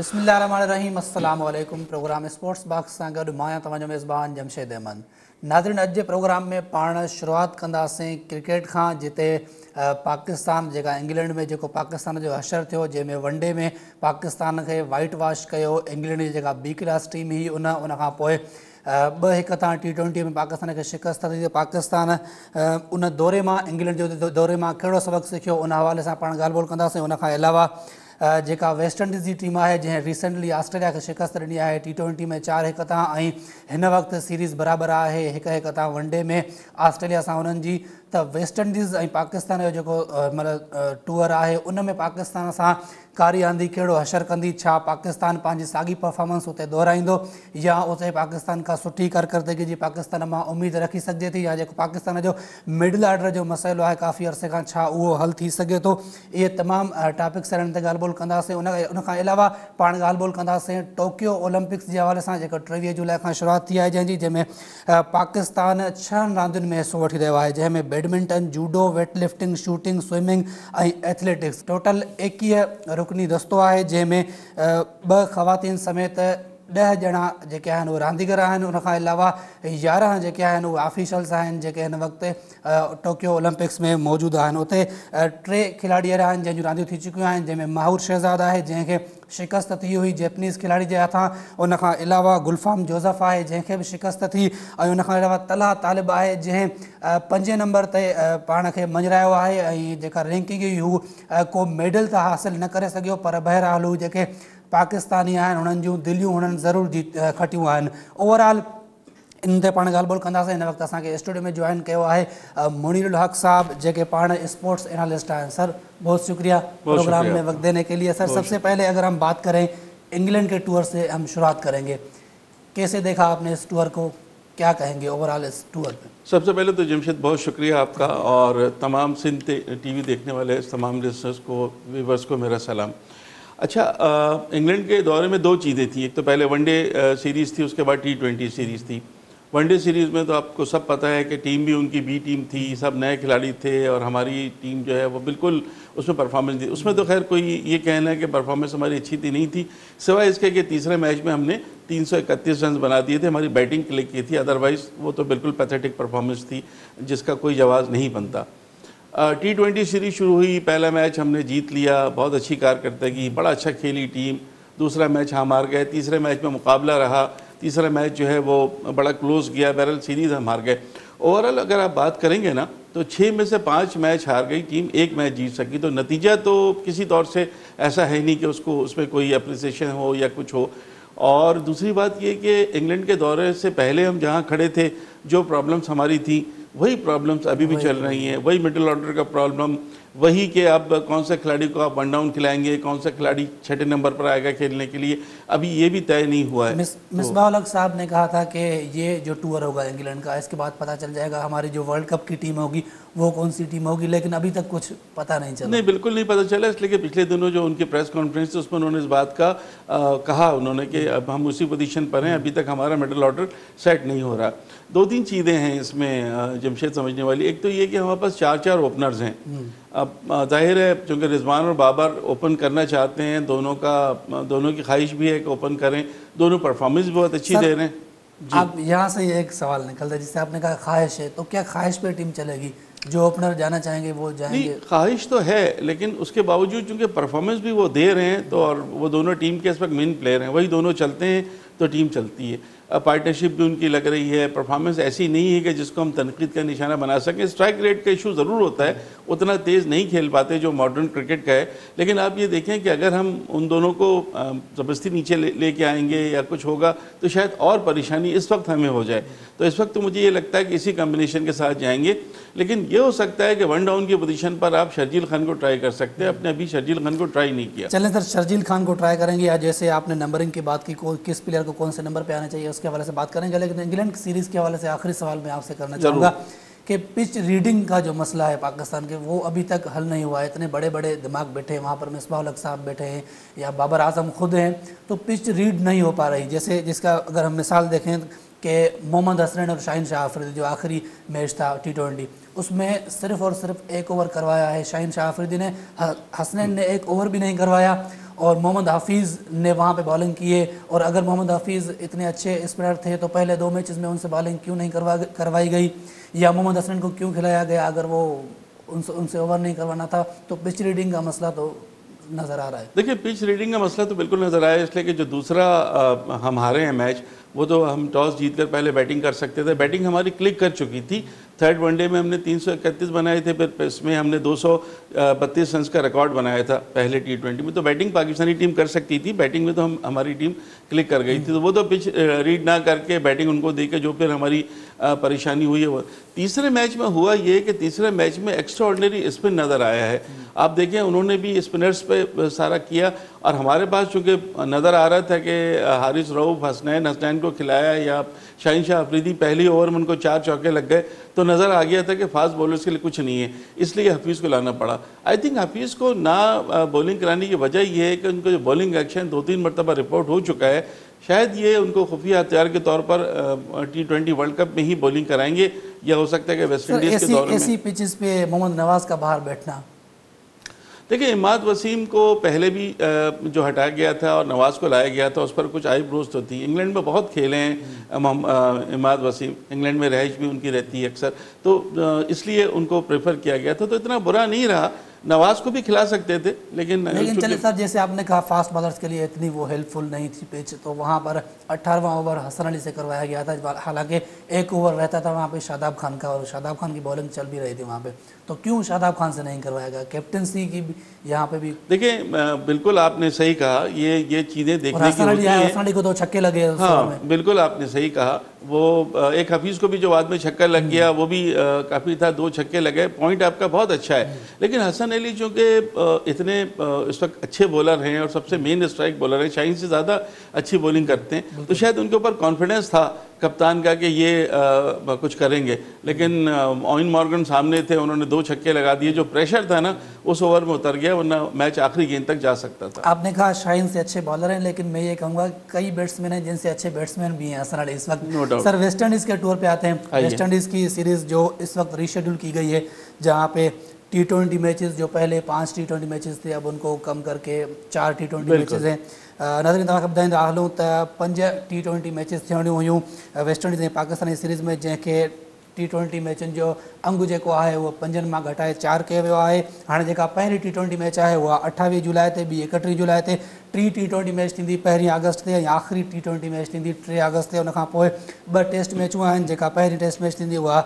बिस्मिल्लाहिर्रहमानिर्रहीम अस्सलाम वालेकुम। प्रोग्राम स्पोर्ट्स बॉक्स सां गॾु मां तव्हांजो मेज़बान जमशेद अहमद। नाज़रीन, अॼु जे प्रोग्राम में पाण शुरूआत कंदासीं क्रिकेट खां, जिते पाकिस्तान जेका इंग्लैंड में जेको पाकिस्तान जो हशर थियो, जंहिंमें वनडे में पाकिस्तान खे वाइट वॉश कयो। इंग्लैंड जी जेका बी क्लास टीम हुई उन खां पोइ 2-1 तां T20 में पाकिस्तान खे शिकस्त थी। पाकिस्तान उन दौरे मां, इंग्लैंड जो दौरे मां कहिड़ो सबक़ु सिखियो, उन हवाले सां पाण ॻाल्हि ॿोल कंदासीं। उन खां अलावा जेका वेस्ट इंडीज़ जी टीम आहे, जंहिं रिसेंटली ऑस्ट्रेलिया खे शिकस्त ॾिनी आहे T20 में 4-1 तां, ऐं हिन वक़्तु सीरीज़ बराबरि आहे 1-1 तां वनडे में ऑस्ट्रेलिया सां उन्हनि जी। त वेस्ट इंडीज़ ऐं पाकिस्तान जो जेको मतिलबु टूअर आहे, उन में पाकिस्तान सां कारी आंदी कहिड़ो हशर कंदी। छा पाकिस्तान पंहिंजी साॻी परफॉर्मेंस उते दोहराईंदो, या उते पाकिस्तान खां सुठी कारकर्दगी जी पाकिस्तान मां उमेदु रखी सघिजे थी, या जेको पाकिस्तान जो मिडल ऑर्डर जो मसइलो आहे काफ़ी अरसे खां, छा उहो हल थी सघे थो। इहे तमामु टॉपिक्स आहिनि ते ॻाल्हि ॿोल कंदासीं। उन खां अलावा पाण ॻाल्हि ॿोल कंदासीं टोक्यो ओलंपिक्स जे हवाले सां, जेको 23 जुलाई खां शुरूआति थी आहे, जंहिंमें पाकिस्तान 6 रांदियुनि में हिसो वठी रहियो आहे, जंहिंमें badminton, judo, weight lifting, shooting, swimming ऐं एथलेटिक्स। टोटल 21 रुकनी दस्तो आहे, जंहिंमें 2 ख़वातीन समेत 10 ॼणा जेके आहिनि उहे रांदीगर आहिनि। उनखां अलावा 11 जेके आहिनि उहे ऑफिशल्स आहिनि, जेके हिन वक़्तु टोक्यो ओलंपिक्स में मौजूदु आहिनि। उते 3 खिलाड़ी अहिड़ा आहिनि जंहिंजूं रांदियूं थी चुकियूं आहिनि, जंहिंमें माहूर शहज़ाद आहे, जंहिंखे शिकस्त थी हुई जैपनीज़ खिलाड़ी जे हथां। उनखां अलावा गुलफाम जोज़फ आहे, जंहिंखे बि शिकस्त थी। ऐं उनखां अलावा तलहा तालिब आहे, जंहिं 5 नंबर ते पाण खे मंझरायो आहे, ऐं जेका रैंकिंग हुई हू को मेडल त हासिलु न करे सघियो, पर बहरहाल हू जेके पाकिस्तानी आहिनि उन्हनि जूं दिलियूं हुननि ज़रूरु खटियूं आहिनि। ओवरऑल इन ते पाण ॻाल्हि ॿोल कंदासीं। हिन वक़्तु असांखे स्टूडियो में जॉइन कयो आहे मुनीरुल हक़ साहब, जेके पाण स्पोर्ट्स एनालिस्ट आहिनि। सर, बहुत शुक्रिया प्रोग्राम में वक्त देने के लिए। सर, सबसे पहले अगर हम बात करें इंग्लैंड के टूर से, हम शुरुआत करेंगे। कैसे देखा आपने इस टूर को, क्या कहेंगे ओवरऑल इस टूर पे? सबसे पहले तो जमशेद बहुत शुक्रिया आपका, और तमाम सिंध टीवी देखने वाले तमाम लिसनर्स को, व्यूवर्स को मेरा सलाम। अच्छा, इंग्लैंड के दौरे में 2 चीज़ें थी। एक तो पहले वनडे सीरीज़ थी, उसके बाद T20 सीरीज़ थी। वनडे सीरीज़ में तो आपको सब पता है कि टीम भी उनकी बी टीम थी, सब नए खिलाड़ी थे, और हमारी टीम जो है वो बिल्कुल उसमें परफॉर्मेंस दी। उसमें तो खैर कोई ये कहना है कि परफॉर्मेंस हमारी अच्छी थी नहीं थी, सिवाय इसके कि तीसरे मैच में हमने 331 रन बना दिए थे, हमारी बैटिंग क्लिक की थी। अदरवाइज़ वो तो बिल्कुल पैथेटिक परफॉर्मेंस थी, जिसका कोई जवाब नहीं बनता। T20 सीरीज़ शुरू हुई, पहला मैच हमने जीत लिया, बहुत अच्छी कारकर्दगी, बड़ा अच्छा खेली टीम। दूसरा मैच हम हार गए, तीसरे मैच में मुकाबला रहा, तीसरा मैच जो है वो बड़ा क्लोज गया, बहरहाल सीरीज़ हम हार गए। ओवरऑल अगर आप बात करेंगे ना, तो 6 में से 5 मैच हार गई टीम, 1 मैच जीत सकी। तो नतीजा तो किसी तौर से ऐसा है नहीं कि उसको उसमें कोई अप्रिसिएशन हो या कुछ हो। और दूसरी बात ये कि इंग्लैंड के दौरे से पहले हम जहाँ खड़े थे, जो प्रॉब्लम्स हमारी थी वही प्रॉब्लम्स अभी भी चल रही हैं। वही मिडिल ऑर्डर का प्रॉब्लम, वही कि अब कौन से खिलाड़ी को आप 1 डाउन खिलाएंगे, कौन सा खिलाड़ी 6ठे नंबर पर आएगा खेलने के लिए, अभी ये भी तय नहीं हुआ है। मिसबाहुल हक साहब ने कहा था कि ये जो टूर होगा इंग्लैंड का, इसके बाद पता चल जाएगा हमारी जो वर्ल्ड कप की टीम होगी वो कौन सी टीम होगी, लेकिन अभी तक कुछ पता नहीं चला। नहीं, बिल्कुल नहीं पता चला, इसलिए कि पिछले दिनों जो उनकी प्रेस कॉन्फ्रेंस थी उसमें उन्होंने इस बात का कहा उन्होंने कि अब हम उसी पोजीशन पर हैं, अभी तक हमारा मिडिल ऑर्डर सेट नहीं हो रहा। 2-3 चीज़ें हैं इसमें जमशेद समझने वाली। एक तो ये कि हमारे पास 4 ओपनर्स हैं। अब जाहिर है चूँकि रिजवान और बाबर ओपन करना चाहते हैं, दोनों की ख्वाहिश भी है कि ओपन करें, दोनों परफॉर्मेंस भी बहुत अच्छी दे रहे हैं। अब यहाँ से एक सवाल निकलता है, जिससे आपने कहा ख्वाहिश है, तो क्या ख्वाहिश पे टीम चलेगी? जो ओपनर जाना चाहेंगे वो जाएंगे? नहीं, ख्वाहिश तो है, लेकिन उसके बावजूद चूँकि परफॉर्मेंस भी वो दे रहे हैं, तो और वो दोनों टीम के इस वक्त मेन प्लेयर हैं, वही दोनों चलते हैं तो टीम चलती है। पार्टनरशिप भी उनकी लग रही है, परफॉर्मेंस ऐसी नहीं है कि जिसको हम तनकीद का निशाना बना सकें। स्ट्राइक रेट का इशू ज़रूर होता है, उतना तेज़ नहीं खेल पाते जो मॉडर्न क्रिकेट का है, लेकिन आप ये देखें कि अगर हम उन दोनों को ज़बरदस्ती नीचे लेके आएंगे या कुछ होगा तो शायद और परेशानी इस वक्त हमें हो जाए। तो इस वक्त तो मुझे ये लगता है कि इसी कम्बिनेशन के साथ जाएंगे, लेकिन ये हो सकता है कि 1 डाउन की पोजीशन पर आप शर्जील खान को ट्राई कर सकते हैं। आपने अभी शर्जील खान को ट्राई नहीं किया। चलें सर, शर्जील खान को ट्राई करेंगे, या जैसे आपने नंबरिंग की बात की, किस प्लेयर को कौन से नंबर पे आना चाहिए उसके हवाले से बात करेंगे। लेकिन इंग्लैंड की सीरीज़ के हवाले से आखिरी सवाल मैं आपसे करना चाहूँगा कि पिच रीडिंग का जो मसला है पाकिस्तान के, वो अभी तक हल नहीं हुआ है। इतने बड़े बड़े दिमाग बैठे हैं वहाँ पर, मिसबाहुल हक साहब बैठे हैं या बाबर आजम खुद हैं, तो पिच रीड नहीं हो पा रही। जैसे जिसका अगर हम मिसाल देखें कि मोहम्मद हसनैन और शाहीन शाह अफरीदी जो आखिरी मैच था T20, उसमें सिर्फ और सिर्फ 1 ओवर करवाया है शाहीन शाह अफरीदी ने, हसनैन ने 1 ओवर भी नहीं करवाया। और मोहम्मद हफीज़ ने वहाँ पे बॉलिंग की है। और अगर मोहम्मद हफीज़ इतने अच्छे स्पिनर थे तो पहले 2 मैचेस में उनसे बॉलिंग क्यों नहीं करवाई गई, या मोहम्मद हसन को क्यों खिलाया गया अगर वो उनसे ओवर नहीं करवाना था। तो पिच रीडिंग का मसला तो नज़र आ रहा है। देखिए, पिच रीडिंग का मसला तो बिल्कुल नज़र आया, इसलिए कि जो दूसरा हम हारे हैं मैच, वो तो हम टॉस जीतकर पहले बैटिंग कर सकते थे। बैटिंग हमारी क्लिक कर चुकी थी। थर्ड वनडे में हमने 331 बनाए थे, फिर इसमें हमने 232 रन का रिकॉर्ड बनाया था पहले T20 में। तो बैटिंग पाकिस्तानी टीम कर सकती थी, बैटिंग में तो हमारी टीम क्लिक कर गई थी। तो वो तो पिच रीड ना करके बैटिंग उनको देके जो फिर हमारी परेशानी हुई है वो। तीसरे मैच में हुआ ये कि तीसरे मैच में एक्स्ट्रा ऑर्डिनरी स्पिन नज़र आया है। आप देखें, उन्होंने भी स्पिनर्स पे सारा किया, और हमारे पास चूँकि नज़र आ रहा था कि हारिस रऊफ हसनैन को खिलाया या शाहीन शाह अफरीदी पहली ओवर में उनको 4 चौके लग गए, तो नज़र आ गया था कि फास्ट बॉलर्स के लिए कुछ नहीं है, इसलिए हफीज़ को लाना पड़ा। आई थिंक हफीज़ को ना बॉलिंग कराने की वजह यह है कि उनको जो बॉलिंग एक्शन 2-3 मरतबा रिपोर्ट हो चुका है, शायद ये उनको खुफिया हथियार के तौर पर T20 वर्ल्ड कप में ही बॉलिंग कराएंगे, या हो सकता है कि वेस्ट इंडीज़ के दौर में। ऐसी पिचेस पे मोहम्मद नवाज़ का बाहर बैठना, देखिए, इमाद वसीम को पहले भी जो हटाया गया था और नवाज़ को लाया गया था, उस पर कुछ आईब्रोज तो थी। इंग्लैंड में बहुत खेले हैं इमाद वसीम, इंग्लैंड में रहाइश भी उनकी रहती है अक्सर, तो इसलिए उनको प्रेफर किया गया था। तो इतना बुरा नहीं रहा, नवाज़ को भी खिला सकते थे, लेकिन चले सर, जैसे आपने कहा फास्ट बॉलर्स के लिए इतनी वो हेल्पफुल नहीं थी पिच, तो वहाँ पर 18वां ओवर हसन अली से करवाया गया था। हालांकि 1 ओवर रहता था वहाँ पे शादाब खान का, और शादाब खान की बॉलिंग चल भी रही थी वहाँ पे, तो क्यों शादाब खान से नहीं करवाया गया? कैप्टनसी की यहाँ पे भी देखिए, बिल्कुल आपने सही कहा, ये चीज़ें देखने की होती हैं। हसन अली को तो छक्के लगे। हाँ, बिल्कुल आपने सही कहा। वो एक हफीज़ को भी जो बाद में छक्का लग गया, वो भी काफ़ी था, 2 छक्के लगे। पॉइंट आपका बहुत अच्छा है, लेकिन हसन अली चूँकि इतने इस वक्त अच्छे बॉलर हैं और सबसे मेन स्ट्राइक बॉलर हैं, शाहीन से ज़्यादा अच्छी बॉलिंग करते हैं, तो शायद उनके ऊपर कॉन्फिडेंस था कप्तान का कि ये कुछ करेंगे। लेकिन ऑइन मॉर्गन सामने थे, उन्होंने 2 छक्के लगा दिए, जो प्रेशर था ना उस ओवर में उतर गया, वरना मैच आखिरी गेंद तक जा सकता था। आपने कहा शाहीन से अच्छे बॉलर हैं, लेकिन मैं ये कहूँगा कई बैट्समैन हैं जिनसे अच्छे बैट्समैन भी हैं हसन अली इस वक्त। सर, वेस्ट इंडीज़ के टूर पे आते हैं। वेस्ट इंडीज़ की सीरीज़ जो इस वक्त रीशेड्यूल की गई है, जहाँ पे T20 मैचेस, जो पहले 5 T20 मैचेस थे, अब उनको कम करके 4 T20 मैचेस हैं। नाज़रीन, तव्हांखे ॿुधाईंदा हलूं त 5 T20 मैचेस थियणियूं हुयूं वेस्ट इंडीज़ ऐं पाकिस्तानी सीरीज़ में, जंहिंखे T20 मैचनि जो अंगु जेको आहे उहो 5 मां घटाए 4 कयो वियो आहे। हाणे जेका पहिरीं T20 मैच आहे उहा 28 जुलाई ते, ॿी 31 जुलाई ते, टी T20 मैच थींदी 1 अगस्त ते, ऐं आख़िरी T20 मैच थींदी 3 अगस्त ते। उनखां पोइ 2 टेस्ट मैचूं आहिनि, जेका पहिरीं टेस्ट मैच थींदी उहा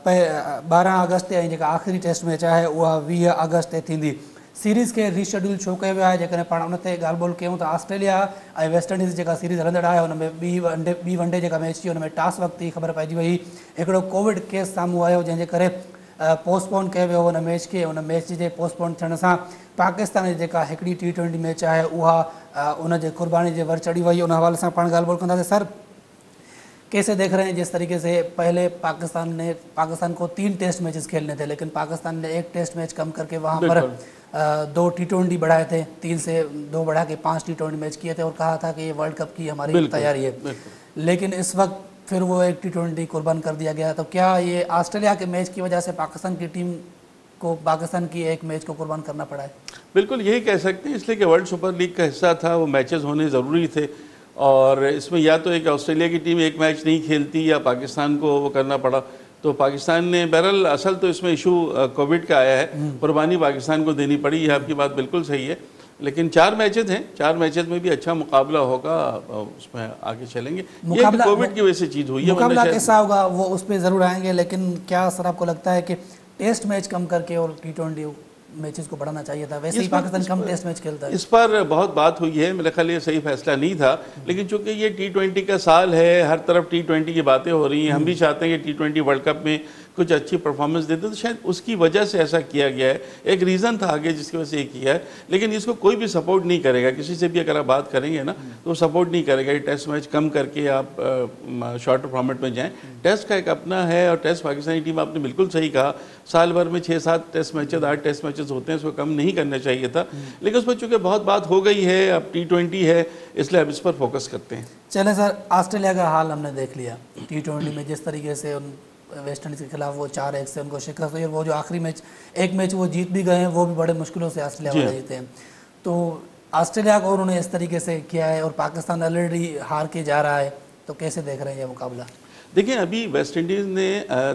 12 अगस्त ते, ऐं जेका आख़िरी टेस्ट मैच आहे उहा 20 अगस्त ते थींदी। सीरीज़ के रीशेड्यूल छो कयो वियो आहे? जेकॾहिं पाण उन ते ॻाल्हि ॿोल कयूं त ऑस्ट्रेलिया ऐं वेस्ट इंडीज़ जेका सीरीज़ हलंदड़ आहे हुन में ॿी वनडे जेका मैच थी, हुन में टॉस वक़्तु ई ख़बर पइजी वई, हिकिड़ो कोविड केस साम्हूं आयो, जंहिंजे करे पोस्टपोन कयो वियो हुन मैच खे। हुन मैच जे पोस्टपोन थियण सां पाकिस्तान जी जेका हिकिड़ी T20 मैच आहे उहा उन जे कुर्बानी जे वर चढ़ी वई। उन हवाले सां पाण ॻाल्हि ॿोल कंदासीं। सर, कैसे देख रहे हैं जिस तरीके से पहले पाकिस्तान को 3 टेस्ट मैचेस खेलने थे, लेकिन पाकिस्तान ने 1 टेस्ट मैच कम करके वहाँ पर 2 T20 बढ़ाए थे, 3 से 2 बढ़ा के 5 T20 मैच किए थे, और कहा था कि ये वर्ल्ड कप की हमारी तैयारी है। लेकिन इस वक्त फिर वो 1 T20 कुर्बान कर दिया गया। तो क्या ये ऑस्ट्रेलिया के मैच की वजह से पाकिस्तान की टीम को पाकिस्तान की 1 मैच को कुर्बान करना पड़ा है? बिल्कुल यही कह सकते हैं, इसलिए कि वर्ल्ड सुपर लीग का हिस्सा था, वो मैचेस होने ज़रूरी थे, और इसमें या तो एक ऑस्ट्रेलिया की टीम 1 मैच नहीं खेलती या पाकिस्तान को वो करना पड़ा। तो पाकिस्तान ने, बहरहाल असल तो इसमें इशू कोविड का आया है, कुर्बानी पाकिस्तान को देनी पड़ी, ये आपकी बात बिल्कुल सही है। लेकिन 4 मैचेस हैं, 4 मैचेस में भी अच्छा मुकाबला होगा, उसमें आगे चलेंगे। ये कोविड की वजह से चीज़ हुई है। मुकाबला कैसा होगा वो उस पर ज़रूर आएंगे, लेकिन क्या सर आपको लगता है कि टेस्ट मैच कम करके और T20 मैचेस को बढ़ाना चाहिए था? वैसे ही पाकिस्तान कम टेस्ट मैच खेलता है। इस पर बहुत बात हुई है, मेरे ख्याल ये सही फैसला नहीं था, लेकिन चूंकि ये T20 का साल है, हर तरफ T20 की बातें हो रही हैं, हम भी चाहते हैं कि T20 वर्ल्ड कप में कुछ अच्छी परफॉर्मेंस देते, तो शायद उसकी वजह से ऐसा किया गया है। एक रीज़न था आगे जिसकी वजह से ये किया है, लेकिन इसको कोई भी सपोर्ट नहीं करेगा। किसी से भी अगर आप बात करेंगे ना तो सपोर्ट नहीं करेगा। ये टेस्ट मैच कम करके आप शॉर्टर फॉर्मेट में जाएँ। टेस्ट का एक अपना है, और टेस्ट पाकिस्तानी टीम, आपने बिल्कुल सही कहा, साल भर में 6-7 टेस्ट मैचेस, 8 टेस्ट मैचेस होते हैं, इसको कम नहीं करना चाहिए था। लेकिन उस पर चूँकि बहुत बात हो गई है, अब T20 है, इसलिए अब इस पर फोकस करते हैं। चलें सर, ऑस्ट्रेलिया का हाल हमने देख लिया। T20 में जिस तरीके से वेस्ट इंडीज़ के खिलाफ वो 4-1 से उनको शिकस्त हुई, और वो जो आखिरी मैच 1 मैच वो जीत भी गए हैं, वो भी बड़े मुश्किलों से ऑस्ट्रेलिया वाले जीते हैं। तो ऑस्ट्रेलिया को उन्होंने इस तरीके से किया है और पाकिस्तान ऑलरेडी हार के जा रहा है, तो कैसे देख रहे हैं ये मुकाबला? देखिए, अभी वेस्ट इंडीज़ ने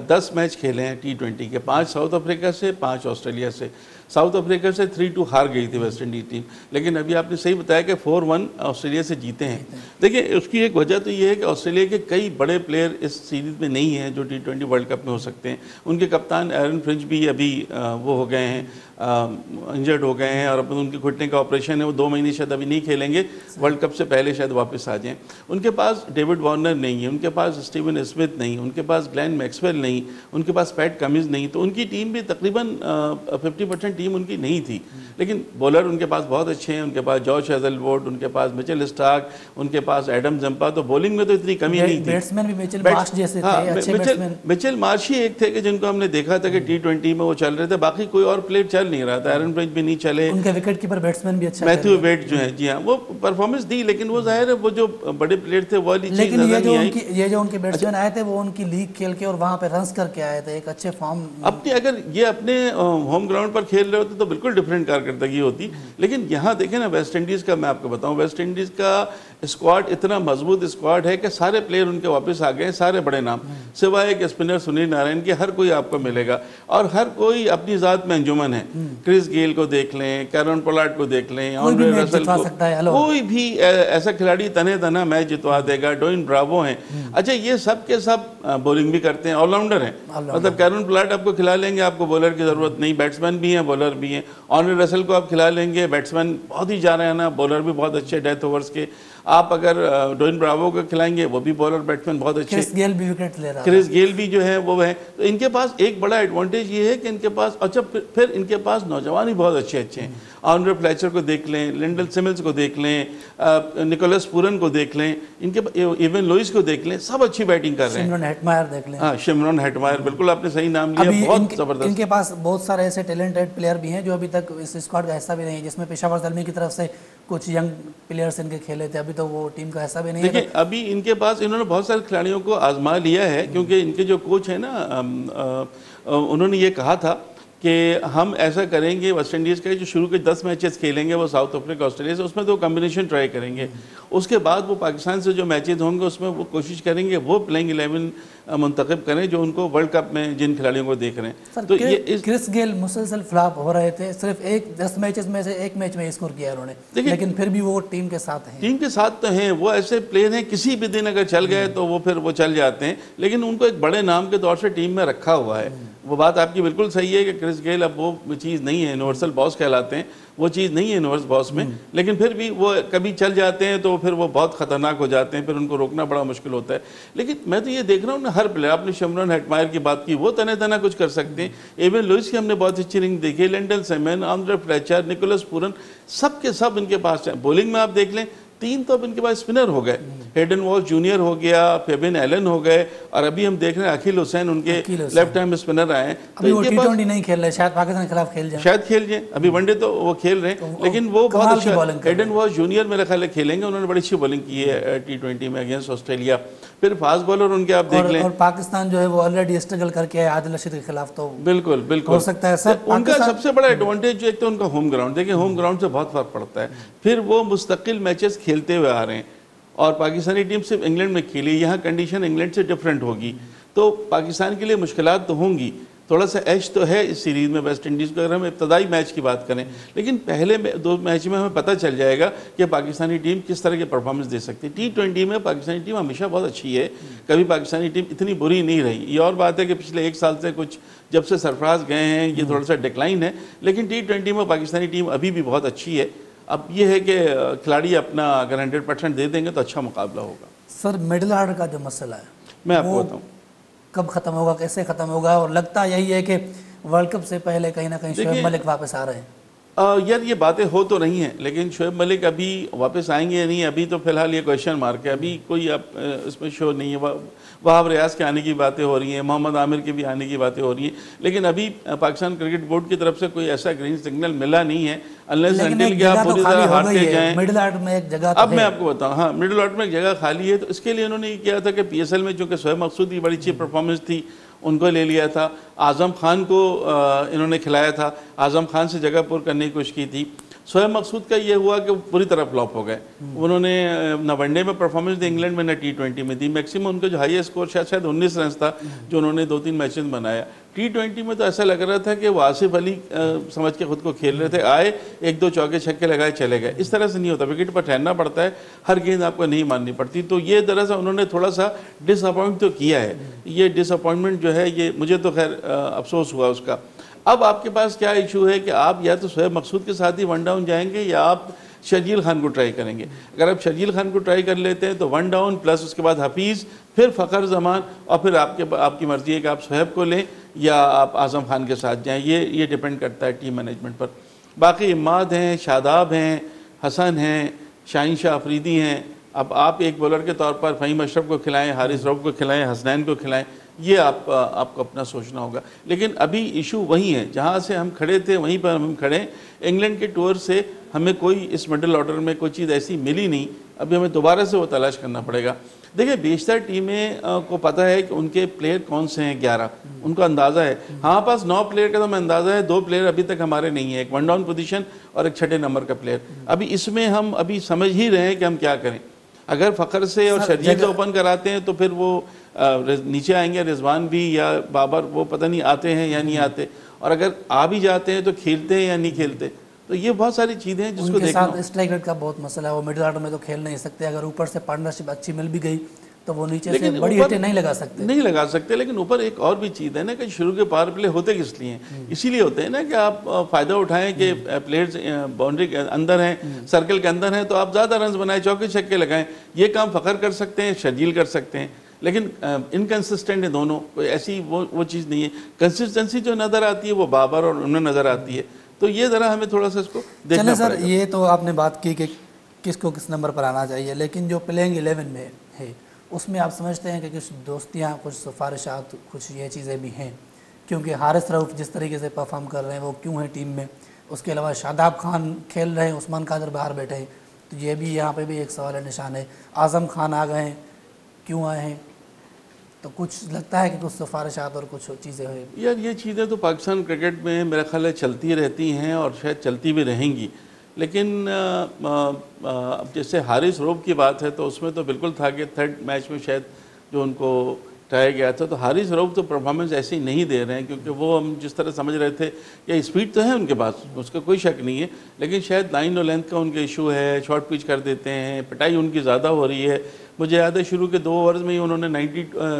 10 मैच खेले हैं T20 के, 5 साउथ अफ्रीका से, 5 ऑस्ट्रेलिया से। साउथ अफ्रीका से 3-2 हार गई थी वेस्ट इंडीज़ टीम, लेकिन अभी आपने सही बताया कि 4-1 ऑस्ट्रेलिया से जीते हैं। देखिए, उसकी एक वजह तो ये है कि ऑस्ट्रेलिया के कई बड़े प्लेयर इस सीरीज़ में नहीं हैं जो T20 वर्ल्ड कप में हो सकते हैं। उनके कप्तान एरन फिंच भी अभी वो हो गए हैं, इंजर्ड हो गए हैं, और अब उनके घुटने का ऑपरेशन है, वो 2 महीने शायद अभी नहीं खेलेंगे, वर्ल्ड कप से पहले शायद वापस आ जाएँ। उनके पास डेविड वार्नर नहीं है, उनके पास स्टीवन स्मिथ नहीं, उनके पास ग्लेन मैक्सवेल नहीं, उनके पास पैट कमिंस नहीं, तो उनकी टीम भी तकरीबन 50% टीम उनकी नहीं थी। लेकिन बॉलर उनके पास बहुत अच्छे हैं, उनके पास जॉश हेजलवुड, उनके पास मिचेल स्टार्क, उनके पास एडम जंपा, तो बॉलिंग में तो इतनी कमी नहीं थी। बैट्समैन भी मिचेल मार्श जैसे थे, अच्छे बैट्समैन। मिचेल मार्श ही एक थे कि जिनको हमने देखा था कि T20 में वो चल रहे थे, बाकी कोई और प्लेयर चल नहीं रहा था। एरन फिंच भी नहीं चले, उनके विकेट कीपर बैट्समैन भी अच्छा, मैथ्यू वेड जो है, जी हाँ, वो परफॉर्मेंस दी, लेकिन वो जाहिर है वो जो बड़े प्लेयर थे वो वाली चीज लेकिन नजर नहीं आई। ये जो उनके बैट्समैन आए थे वो उनकी लीग खेल के और वहाँ पे रन्स करके आए थे, एक अच्छे फॉर्म। अपने अगर ये अपने होम ग्राउंड पर खेल रहे होते तो बिल्कुल डिफरेंट कारकर्दगी होती, लेकिन यहाँ देखें ना, वेस्ट इंडीज़ का मैं आपको बताऊँ, वेस्ट इंडीज़ का स्क्वाड इतना मजबूत स्क्वाड है कि सारे प्लेयर उनके वापस आ गए, सारे बड़े नाम, सिवाय एक स्पिनर सुनील नारायण के, हर कोई आपको मिलेगा, और हर कोई अपनी ज़ात में अंजुमन है। क्रिस गेल को देख लें, कैरन पोलार्ड को देख लें, ऑन्ड्रे रसेल को, कोई भी ऐसा खिलाड़ी तने तना मैच जितवा देगा। डोइन ब्रावो हैं, अच्छा ये सब के सब बॉलिंग भी करते हैं, ऑलराउंडर हैं, मतलब कैरन पोलार्ड आपको खिला लेंगे, आपको बॉलर की ज़रूरत नहीं, बैट्समैन भी हैं, बॉलर भी हैं। ऑन्ड्रे रसेल को आप खिला लेंगे, बैट्समैन बहुत ही जा रहे हैं ना, बॉलर भी बहुत अच्छे डेथ ओवर्स के। आप अगर डोइन ब्रावो को खिलाएंगे, वो भी बॉलर बैट्समैन बहुत अच्छे। क्रिस गेल भी विकेट ले रहा है, क्रिस गेल भी जो है वो है, तो इनके पास एक बड़ा एडवांटेज ये है कि इनके पास, अच्छा फिर इनके पास नौजवान ही बहुत अच्छे अच्छे हैं। आंड्रे फ्लेचर को देख लें, लिंडल सिमल्स को देख लें, निकोलस पूरन को देख लें, इनके इवन लुइस को देख लें, सब अच्छी बैटिंग कर रहे हैं। शिमरन हेटमायर देख लें, हाँ, शिमरन हेटमायर, बिल्कुल आपने सही नाम लिया, बहुत जबरदस्त। इनके पास बहुत सारे ऐसे टैलेंटेड प्लेयर भी हैं जो अभी तक इस स्क्वाड का हिस्सा भी नहीं है, जिसमें पेशावर ज़ल्मी की तरफ से कुछ यंग प्लेयर्स इनके खेले थे, अभी तो वो टीम का हिस्सा भी नहीं है। देखिए, अभी इनके पास इन्होंने बहुत सारे खिलाड़ियों को आजमा लिया है, क्योंकि इनके जो कोच है ना, उन्होंने ये कहा था कि हम ऐसा करेंगे, वेस्ट इंडीज़ के जो शुरू के 10 मैचेस खेलेंगे वो साउथ अफ्रीका ऑस्ट्रेलिया से, उसमें तो कम्बिनेशन ट्राई करेंगे, उसके बाद वो पाकिस्तान से जो मैचेस होंगे उसमें वो कोशिश करेंगे वो प्लेइंग 11 मुंतखब करें जो उनको वर्ल्ड कप में जिन खिलाड़ियों को देख रहे हैं। तो ये क्रिस गेल मुसलसल फ्लॉप हो रहे थे, सिर्फ 10 मैचेस में से एक मैच में स्कोर किया उन्होंने, लेकिन फिर भी वो टीम के साथ हैं। टीम के साथ तो हैं, वो ऐसे प्लेयर हैं, किसी भी दिन अगर चल गए तो वो फिर वो चल जाते हैं, लेकिन उनको एक बड़े नाम के तौर से टीम में रखा हुआ है। वो बात आपकी बिल्कुल सही है कि क्रिस गेल अब वो चीज़ नहीं है, यूनिवर्सल बॉस कहलाते हैं, वो चीज़ नहीं है यूनिवर्सल बॉस में, लेकिन फिर भी वो कभी चल जाते हैं तो फिर वो बहुत ख़तरनाक हो जाते हैं, फिर उनको रोकना बड़ा मुश्किल होता है। लेकिन मैं तो ये देख रहा हूँ ना, हर प्लेयर, आपने शिमरन हेटमायर की बात की, वो तने तना कुछ कर सकते हैं, एवन लुइस की हमने बहुत अच्छी रिंग देखी, Lendl Simmons, Andre Fletcher, Nicholas Pooran, सब के सब इनके पास है। बॉलिंग में आप देख लें, 3 तो अब इनके पास स्पिनर हो गए, हेडन वॉल्श जूनियर हो गया, फेबिन एलन हो गए, और अभी हम देख रहे हैं अखिल हुसैन उनके लेफ्ट हैंड स्पिनर आए हैं। अभी वो T20 नहीं खेल रहे, शायद पाकिस्तान के खिलाफ खेल जाए, शायद खेल जाए, अभी वनडे तो वो खेल रहे हैं, लेकिन वो बहुत अच्छा, हेडन वॉल्श जूनियर मेरे ख्याल खेलेंगे, उन्होंने बड़ी अच्छी बॉलिंग की है T20 में अगेंस्ट ऑस्ट्रेलिया। फिर फास्ट बॉलर उनके आप देख लें, और पाकिस्तान जो है वो ऑलरेडी स्ट्रगल करके है आदिल रशीद के खिलाफ, तो बिल्कुल बिल्कुल हो सकता है सर। उनका सबसे बड़ा एडवांटेज जो एक तो उनका होम ग्राउंड, देखिए होम ग्राउंड से बहुत फर्क पड़ता है, फिर वो मुस्तकिल मैचेस खेलते हुए आ रहे हैं, और पाकिस्तानी टीम सिर्फ इंग्लैंड में खेली, यहाँ कंडीशन इंग्लैंड से डिफरेंट होगी, तो पाकिस्तान के लिए मुश्किलात तो होंगी, थोड़ा सा एज तो है इस सीरीज़ में वेस्ट इंडीज़ को, अगर हम इब्तदाई मैच की बात करें, लेकिन पहले 2 मैच में हमें पता चल जाएगा कि पाकिस्तानी टीम किस तरह की परफॉर्मेंस दे सकती है। T20 में पाकिस्तानी टीम हमेशा बहुत अच्छी है, कभी पाकिस्तानी टीम इतनी बुरी नहीं रही। ये और बात है कि पिछले 1 साल से कुछ जब से सरफराज गए हैं ये थोड़ा सा डिक्लाइन है, लेकिन T20 में पाकिस्तानी टीम अभी भी बहुत अच्छी है। अब ये है कि खिलाड़ी अपना अगर 100% दे देंगे तो अच्छा मुकाबला होगा। सर मिडिल ऑर्डर का जो मसला है मैं आपको बताऊँ कब ख़त्म होगा, कैसे ख़त्म होगा, और लगता यही है कि वर्ल्ड कप से पहले कहीं ना कहीं शोएब मलिक वापस आ रहे हैं। यार ये बातें हो तो रही हैं, लेकिन शोएब मलिक अभी वापस आएंगे या नहीं, अभी तो फिलहाल ये क्वेश्चन मार्क है, अभी कोई इसमें श्योर नहीं है। वहाब रियाज के आने की बातें हो रही हैं, मोहम्मद आमिर के भी आने की बातें हो रही हैं, लेकिन अभी पाकिस्तान क्रिकेट बोर्ड की तरफ से कोई ऐसा ग्रीन सिग्नल मिला नहीं है, अनलेस अनटिल कि आप पूरी तरह हारते जाएं। मिडिल ऑर्डर में एक जगह अब मैं आपको बताऊं, हाँ मिडिल ऑर्डर में एक जगह खाली है, तो इसके लिए इन्होंने ये किया था कि PSL में चूँकि शोएब मकसूद की बड़ी अच्छी परफॉर्मेंस थी, उनको ले लिया था। आज़म खान को इन्होंने खिलाया था, आज़म खान से जगह पुर करने की कोशिश की थी। शोएब मकसूद का ये हुआ कि वो पूरी तरह फ्लॉप हो गए। उन्होंने ना वनडे में परफॉर्मेंस दी इंग्लैंड में, ना T20 में दी। मैक्सिमम उनका जो हाईएस्ट स्कोर शायद 19 रन था जो उन्होंने 2-3 मैचेस में बनाया। T20 में तो ऐसा लग रहा था कि वो आसिफ अली समझ के खुद को खेल रहे थे, आए 1-2 चौके छक्के लगाए चले गए। इस तरह से नहीं होता, विकेट पर ठहरना पड़ता है, हर गेंद आपको नहीं माननी पड़ती। तो ये दरअसल उन्होंने थोड़ा सा डिसअपॉइंट तो किया है। ये डिसअपॉइंटमेंट जो है ये मुझे तो खैर अफसोस हुआ उसका। अब आपके पास क्या इशू है कि आप या तो शोएब मकसूद के साथ ही वन डाउन जाएंगे या आप शर्जील खान को ट्राई करेंगे। अगर आप शर्जील खान को ट्राई कर लेते हैं तो वन डाउन प्लस उसके बाद हफीज़, फिर फ़खर जमान, और फिर आपकी मर्ज़ी है कि आप शोएब को लें या आप आज़म खान के साथ जाएँ। ये डिपेंड करता है टीम मैनेजमेंट पर। बाकी इमाद हैं, शादाब हैं, हसन हैं, शाहीन शाह अफरीदी हैं। अब आप एक बॉलर के तौर पर फ़हीम अशरफ को खिलाएं, हारिस रऊफ़ को खिलाएं, हसनैन को खिलाएं, ये आपको अपना सोचना होगा। लेकिन अभी इशू वही है जहाँ से हम खड़े थे, वहीं पर हम खड़े हैं। इंग्लैंड के टूर से हमें कोई इस मिडिल ऑर्डर में कोई चीज़ ऐसी मिली नहीं, अभी हमें दोबारा से वो तलाश करना पड़ेगा। देखिए बेशतर टीमें को पता है कि उनके प्लेयर कौन से हैं, 11 उनको अंदाज़ा है। हमारे पास 9 प्लेयर का तो हमें अंदाज़ा है, 2 प्लेयर अभी तक हमारे नहीं है, एक वन डाउन पोजीशन और एक 6 नंबर का प्लेयर। अभी इसमें हम अभी समझ ही रहे हैं कि हम क्या करें। अगर फ़खर से और शर्जील से ओपन कराते हैं तो फिर वो नीचे आएंगे, रिजवान भी या बाबर, वो पता नहीं आते हैं या नहीं आते, और अगर आ भी जाते हैं तो खेलते हैं या नहीं खेलते। तो ये बहुत सारी चीज़ें हैं जिसको देखना। साथ स्ट्राइक रेट का बहुत मसला है, वो मिडिल ऑर्डर में तो खेल नहीं सकते। अगर ऊपर से पार्टनरशिप अच्छी मिल भी गई तो वो नीचे से बड़ी हिटें नहीं लगा सकते। लेकिन ऊपर एक और भी चीज़ है ना कि शुरू के पावर प्ले होते किस लिए हैं, इसीलिए होते हैं ना कि आप फ़ायदा उठाएं कि प्लेयर्स बाउंड्री के अंदर हैं, सर्कल के अंदर हैं, तो आप ज़्यादा रन बनाएं, चौके छक्के लगाएं। ये काम फ़खर कर सकते हैं, शर्जील कर सकते हैं, लेकिन इनकन्सिस्टेंट है दोनों। कोई ऐसी वो चीज़ नहीं है। कंसिस्टेंसी जो नज़र आती है वो बाबर और उन्हें नज़र आती है। तो ये ज़रा हमें थोड़ा सा इसको देखना पड़ेगा। सर ये तो आपने बात की कि किसको किस नंबर पर आना चाहिए, लेकिन जो प्लेइंग 11 में है उसमें आप समझते हैं कि कुछ दोस्तियाँ, कुछ सिफारिशात, कुछ ये चीज़ें भी हैं? क्योंकि हारिस रऊफ़ जिस तरीके से परफॉर्म कर रहे हैं वो क्यों है टीम में, उसके अलावा शादाब खान खेल रहे हैं, उस्मान कादर बाहर बैठे हैं, तो ये भी यहाँ पे भी एक सवाल निशान है। आज़म खान आ गए हैं, क्यों आए हैं? तो कुछ लगता है कि कुछ सिफारिशात और कुछ चीज़ें हैं। यार ये चीज़ें तो पाकिस्तान क्रिकेट में मेरा ख्याल है चलती रहती हैं और शायद चलती भी रहेंगी। लेकिन अब जैसे हारिस रऊफ़ की बात है तो उसमें तो बिल्कुल था कि 3rd मैच में शायद जो उनको ट्राई गया था, तो हारिस रऊफ़ तो परफॉर्मेंस ऐसी नहीं दे रहे हैं, क्योंकि वो हम जिस तरह समझ रहे थे कि स्पीड तो है उनके पास, उसका कोई शक नहीं है, लेकिन शायद लाइन और लेंथ का उनका इशू है, शॉर्ट पिच कर देते हैं, पिटाई उनकी ज़्यादा हो रही है। मुझे याद है शुरू के 2 ओवर्स में ही उन्होंने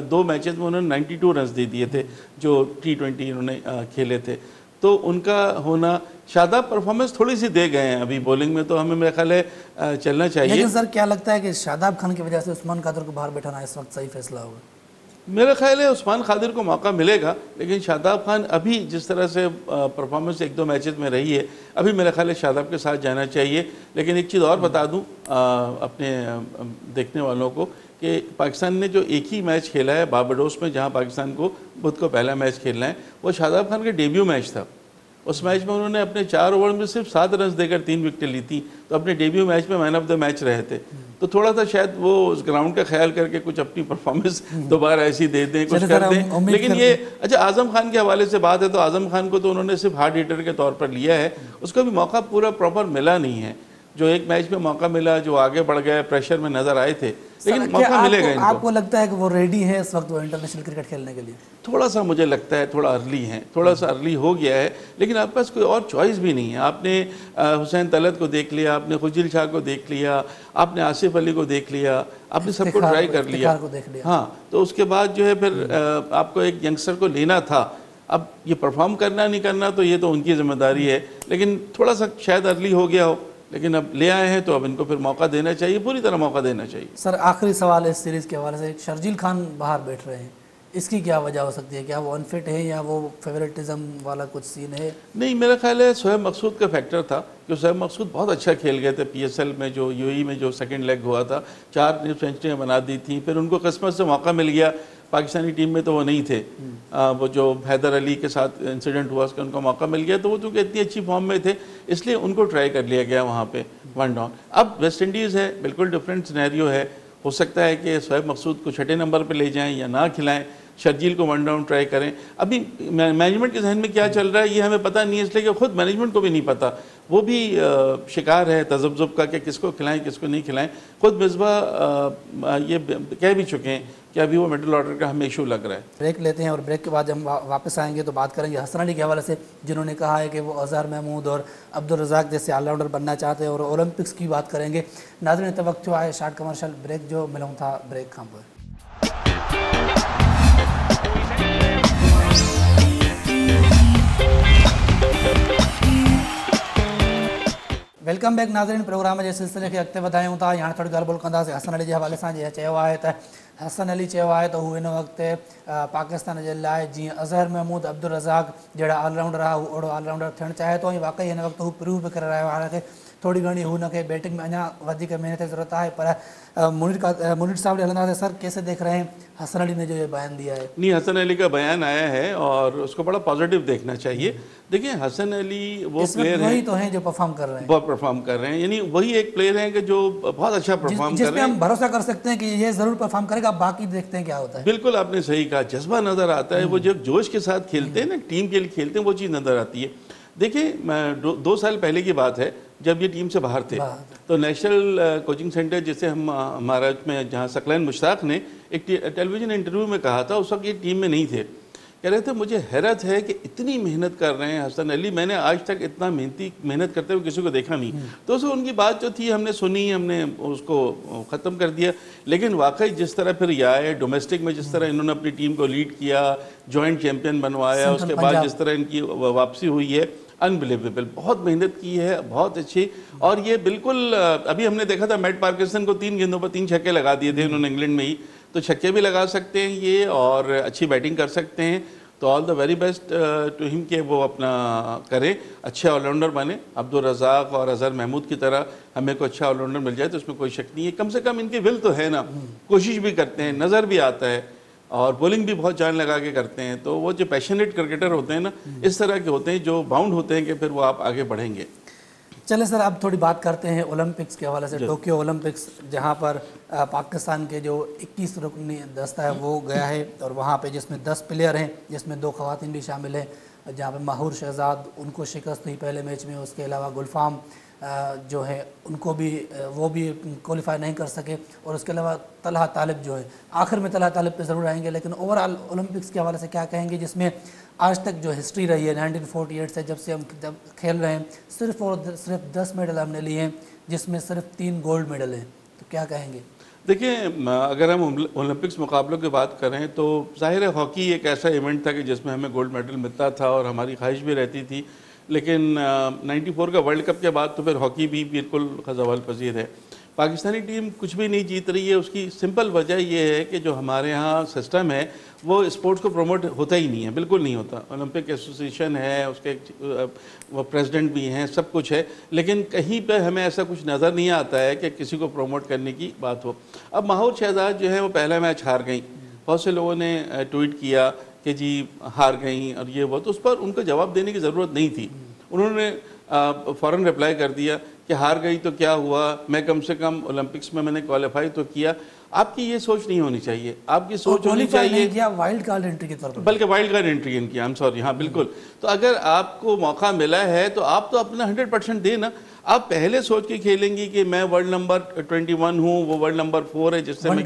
2 मैचेस में उन्होंने 92 रन दे दिए थे जो T20 उन्होंने खेले थे। तो उनका होना, शादाब परफॉर्मेंस थोड़ी सी दे गए हैं अभी बॉलिंग में, तो हमें मेरा ख्याल है चलना चाहिए। लेकिन सर क्या लगता है कि शादाब खान की वजह से उस्मान कादर को बाहर बैठाना इस वक्त सही फैसला होगा? मेरा ख्याल है उस्मान खादिर को मौका मिलेगा, लेकिन शादाब खान अभी जिस तरह से परफॉर्मेंस 1-2 मैचेस में रही है, अभी मेरा ख्याल है शादाब के साथ जाना चाहिए। लेकिन एक चीज़ और बता दूं अपने देखने वालों को कि पाकिस्तान ने जो एक ही मैच खेला है बारबाडोस में, जहां पाकिस्तान को खुद को पहला मैच खेलना है, वो शादाब खान का डेब्यू मैच था। उस मैच में उन्होंने अपने 4 ओवर में सिर्फ 7 रन देकर 3 विकेटें ली थी, तो अपने डेब्यू मैच में मैन ऑफ द मैच रहे थे। तो थोड़ा सा शायद वो उस ग्राउंड का ख्याल करके कुछ अपनी परफॉर्मेंस दोबारा ऐसी दे दें, कुछ कर दें। लेकिन ये अच्छा, आज़म खान के हवाले से बात है तो आज़म खान को तो उन्होंने सिर्फ हार्ड हिटर के तौर पर लिया है, उसको भी मौका पूरा प्रॉपर मिला नहीं है। जो एक मैच में मौका मिला, जो आगे बढ़ गए, प्रेशर में नजर आए थे, लेकिन मौका मिलेगा इनको। आपको लगता है कि वो रेडी है इस वक्त वो इंटरनेशनल क्रिकेट खेलने के लिए? थोड़ा सा मुझे लगता है थोड़ा अर्ली है, थोड़ा सा अर्ली हो गया है, लेकिन आपके पास कोई और चॉइस भी नहीं है। आपने हुसैन तलत को देख लिया, आपने खुजिल शाह को देख लिया, आपने आसिफ अली को देख लिया, आपने सबको ट्राई कर लिया। हाँ, तो उसके बाद जो है फिर आपको एक यंगस्टर को लेना था। अब ये परफॉर्म करना नहीं करना तो ये तो उनकी जिम्मेदारी है, लेकिन थोड़ा सा शायद अर्ली हो गया हो, लेकिन अब ले आए हैं तो अब इनको फिर मौका देना चाहिए, पूरी तरह मौका देना चाहिए। सर आखिरी सवाल है इस सीरीज़ के हवाले से, शर्जील खान बाहर बैठ रहे हैं, इसकी क्या वजह हो सकती है? क्या वो अनफिट है या वो फेवरेटिज्म वाला कुछ सीन है? नहीं, मेरा ख्याल है शोएब मकसूद का फैक्टर था कि शोएब मकसूद बहुत अच्छा खेल गए थे PSL में, जो UAE में जो सेकंड लेग हुआ था, 4 सेंचुरियाँ बना दी थी। फिर उनको किस्मत से मौका मिल गया, पाकिस्तानी टीम में तो वो नहीं थे, वो जो हैदर अली के साथ इंसिडेंट हुआ उसका उनको मौका मिल गया, तो वो चूँकि इतनी अच्छी फॉर्म में थे इसलिए उनको ट्राई कर लिया गया वहाँ पे वन डाउन। अब वेस्ट इंडीज़ है, बिल्कुल डिफरेंट सिनेरियो है। हो सकता है कि शोएब मकसूद को 6ठे नंबर पे ले जाएं या ना खिलाएं, शर्जील को 1 डाउन ट्राई करें। अभी मैनेजमेंट के जहन में क्या चल रहा है ये हमें पता नहीं है, इसलिए कि खुद मैनेजमेंट को भी नहीं पता। वो भी शिकार है तज़ब्ज़ुब का कि किसको खिलाएं किसको नहीं खिलाएं। खुद मिसबा ये कह भी चुके हैं कि अभी वो मिडिल ऑर्डर का हमें इशू लग रहा है। ब्रेक लेते हैं और ब्रेक के बाद जब हम वापस आएंगे तो बात करेंगे हसन अली के हवाले से, जिन्होंने कहा है कि वो अज़हर महमूद और अब्दुल रज़ाक जैसे ऑलराउंडर बनना चाहते हैं, और ओलंपिक्स की बात करेंगे। नाज़रीन तवक्को आए शार्ट कमर्शियल ब्रेक जो मिलूँ था ब्रेक खां पर। वेलकम बैक नाज़रीन। प्रोग्राम जे सिलसिले खे अॻिते वधायूं था। हाणे थोरी ॻाल्हि ॿोल कंदासीं हसन अली जे हवाले सां। जीअं चयो आहे त हसन अली चयो आहे त हू हिन वक़्तु पाकिस्तान जे लाइ जीअं अज़हर महमूद अब्दुल रज़ाक जहिड़ा ऑलराउंडर आहे हू ओड़ो ऑलराउंडर थियणु चाहे थो, ऐं वाक़ई हिन वक़्तु हू प्रूव बि करे रहियो आहे। हालांकि थोरी घणी हुनखे बैटिंग में अञा वधीक मेहनत जी ज़रूरत आहे, पर मुनीर साहब हलंदासीं। सर कैसे देख रहे हैं हसन अली ने जो ये बयान दिया है? नहीं, हसन अली का बयान आया है और उसको बड़ा पॉजिटिव देखना चाहिए। देखिए हसन अली वो प्लेयर वही तो हैं जो परफॉर्म कर रहे हैं, बहुत परफॉर्म कर रहे हैं, यानी वही एक प्लेयर हैं कि जो बहुत अच्छा परफॉर्म कर रहे हैं, हम भरोसा कर सकते हैं कि ये जरूर परफॉर्म करेगा। बाकी देखते हैं क्या होता है। बिल्कुल आपने सही कहा, जज्बा नजर आता है। वो जब जोश के साथ खेलते हैं ना, टीम के लिए खेलते हैं, वो चीज़ नजर आती है। देखिए 2 साल पहले की बात है जब ये टीम से बाहर थे, तो नेशनल कोचिंग सेंटर जिसे हम हमारा में जहाँ सकलैन मुश्ताक ने एक टेलीविजन इंटरव्यू में कहा था, उस वक्त ये टीम में नहीं थे। कह रहे थे मुझे हैरत है कि इतनी मेहनत कर रहे हैं हसन अली, मैंने आज तक इतना मेहनत करते हुए किसी को देखा नहीं। तो उसे उनकी बात जो थी हमने सुनी, हमने उसको ख़त्म कर दिया। लेकिन वाकई जिस तरह फिर यह आए डोमेस्टिक में, जिस तरह इन्होंने अपनी टीम को लीड किया, जॉइंट चैम्पियन बनवाया, उसके बाद जिस तरह इनकी वापसी हुई है, अनबिलीवेबल। बहुत मेहनत की है, बहुत अच्छी। और ये बिल्कुल अभी हमने देखा था मैट पार्किंसन को 3 गेंदों पर 3 छक्के लगा दिए थे उन्होंने इंग्लैंड में ही। तो छक्के भी लगा सकते हैं ये और अच्छी बैटिंग कर सकते हैं। तो all the very best to him कि वो अपना करें, अच्छे ऑलराउंडर बने। अब्दुल रज़ाक और अज़हर महमूद की तरह हमें कोई अच्छा ऑलराउंडर मिल जाए तो उसमें कोई शक नहीं है। कम से कम इनके विल तो है ना, कोशिश भी करते हैं, नज़र भी आता है और बॉलिंग भी बहुत जान लगा के करते हैं। तो वो जो पैशनेट क्रिकेटर होते हैं ना, इस तरह के होते हैं जो बाउंड होते हैं कि फिर वो आप आगे बढ़ेंगे। चले सर, अब थोड़ी बात करते हैं ओलंपिक्स के हवाले से। टोक्यो ओलंपिक्स जहां पर पाकिस्तान के जो 21 रुकनी दस्ता है वो गया है, और वहां पे जिसमें 10 प्लेयर हैं, जिसमें 2 ख़वातीन भी शामिल हैं, जहां पे माहूर शहजाद उनको शिकस्त हुई पहले मैच में। उसके अलावा गुलफाम जो है उनको भी वो भी क्वालिफाई नहीं कर सके, और उसके अलावा तलहा तालिब जो है, आखिर में तलहा तालिब पे ज़रूर आएंगे। लेकिन ओवरऑल ओलंपिक्स के हवाले से क्या कहेंगे, जिसमें आज तक जो हिस्ट्री रही है 1948 से जब से हम जब खेल रहे हैं, सिर्फ और सिर्फ 10 मेडल हमने लिए हैं, जिसमें सिर्फ 3 गोल्ड मेडल हैं। तो क्या कहेंगे? देखिए अगर हम ओलंपिक्स मुकाबलों की बात करें तो जाहिर है हॉकी एक ऐसा इवेंट था कि जिसमें हमें गोल्ड मेडल मिलता था और हमारी ख्वाहिश भी रहती थी। लेकिन 94 का वर्ल्ड कप के बाद तो फिर हॉकी भी बिल्कुल ज़वाल पजीर है। पाकिस्तानी टीम कुछ भी नहीं जीत रही है। उसकी सिंपल वजह यह है कि जो हमारे यहाँ सिस्टम है वो स्पोर्ट्स को प्रमोट होता ही नहीं है, बिल्कुल नहीं होता। ओलंपिक एसोसिएशन है, उसके वो प्रेसिडेंट भी हैं, सब कुछ है, लेकिन कहीं पे हमें ऐसा कुछ नज़र नहीं आता है कि किसी को प्रमोट करने की बात हो। अब माहौर शहजाद जो है वो पहला मैच हार गई। बहुत से लोगों ने ट्वीट किया कि जी हार गई और ये वो, तो उस पर उनको जवाब देने की ज़रूरत नहीं थी। उन्होंने फ़ौरन रिप्लाई कर दिया कि हार गई तो क्या हुआ, मैं कम से कम ओलंपिक्स में मैंने क्वालिफाई तो किया। आपकी ये सोच नहीं होनी चाहिए, आपकी सोच होनी चाहिए किया वाइल्ड कार्ड एंट्री के तौर पर, बल्कि वाइल्ड कार्ड एंट्री इनकी, आई एम सॉरी, हाँ बिल्कुल। तो अगर आपको मौका मिला है तो आप तो अपना 100% दें ना। आप पहले सोच के खेलेंगी कि मैं वर्ल्ड नंबर 21 हूँ, वो वर्ल्ड नंबर 4 है जिससे मैं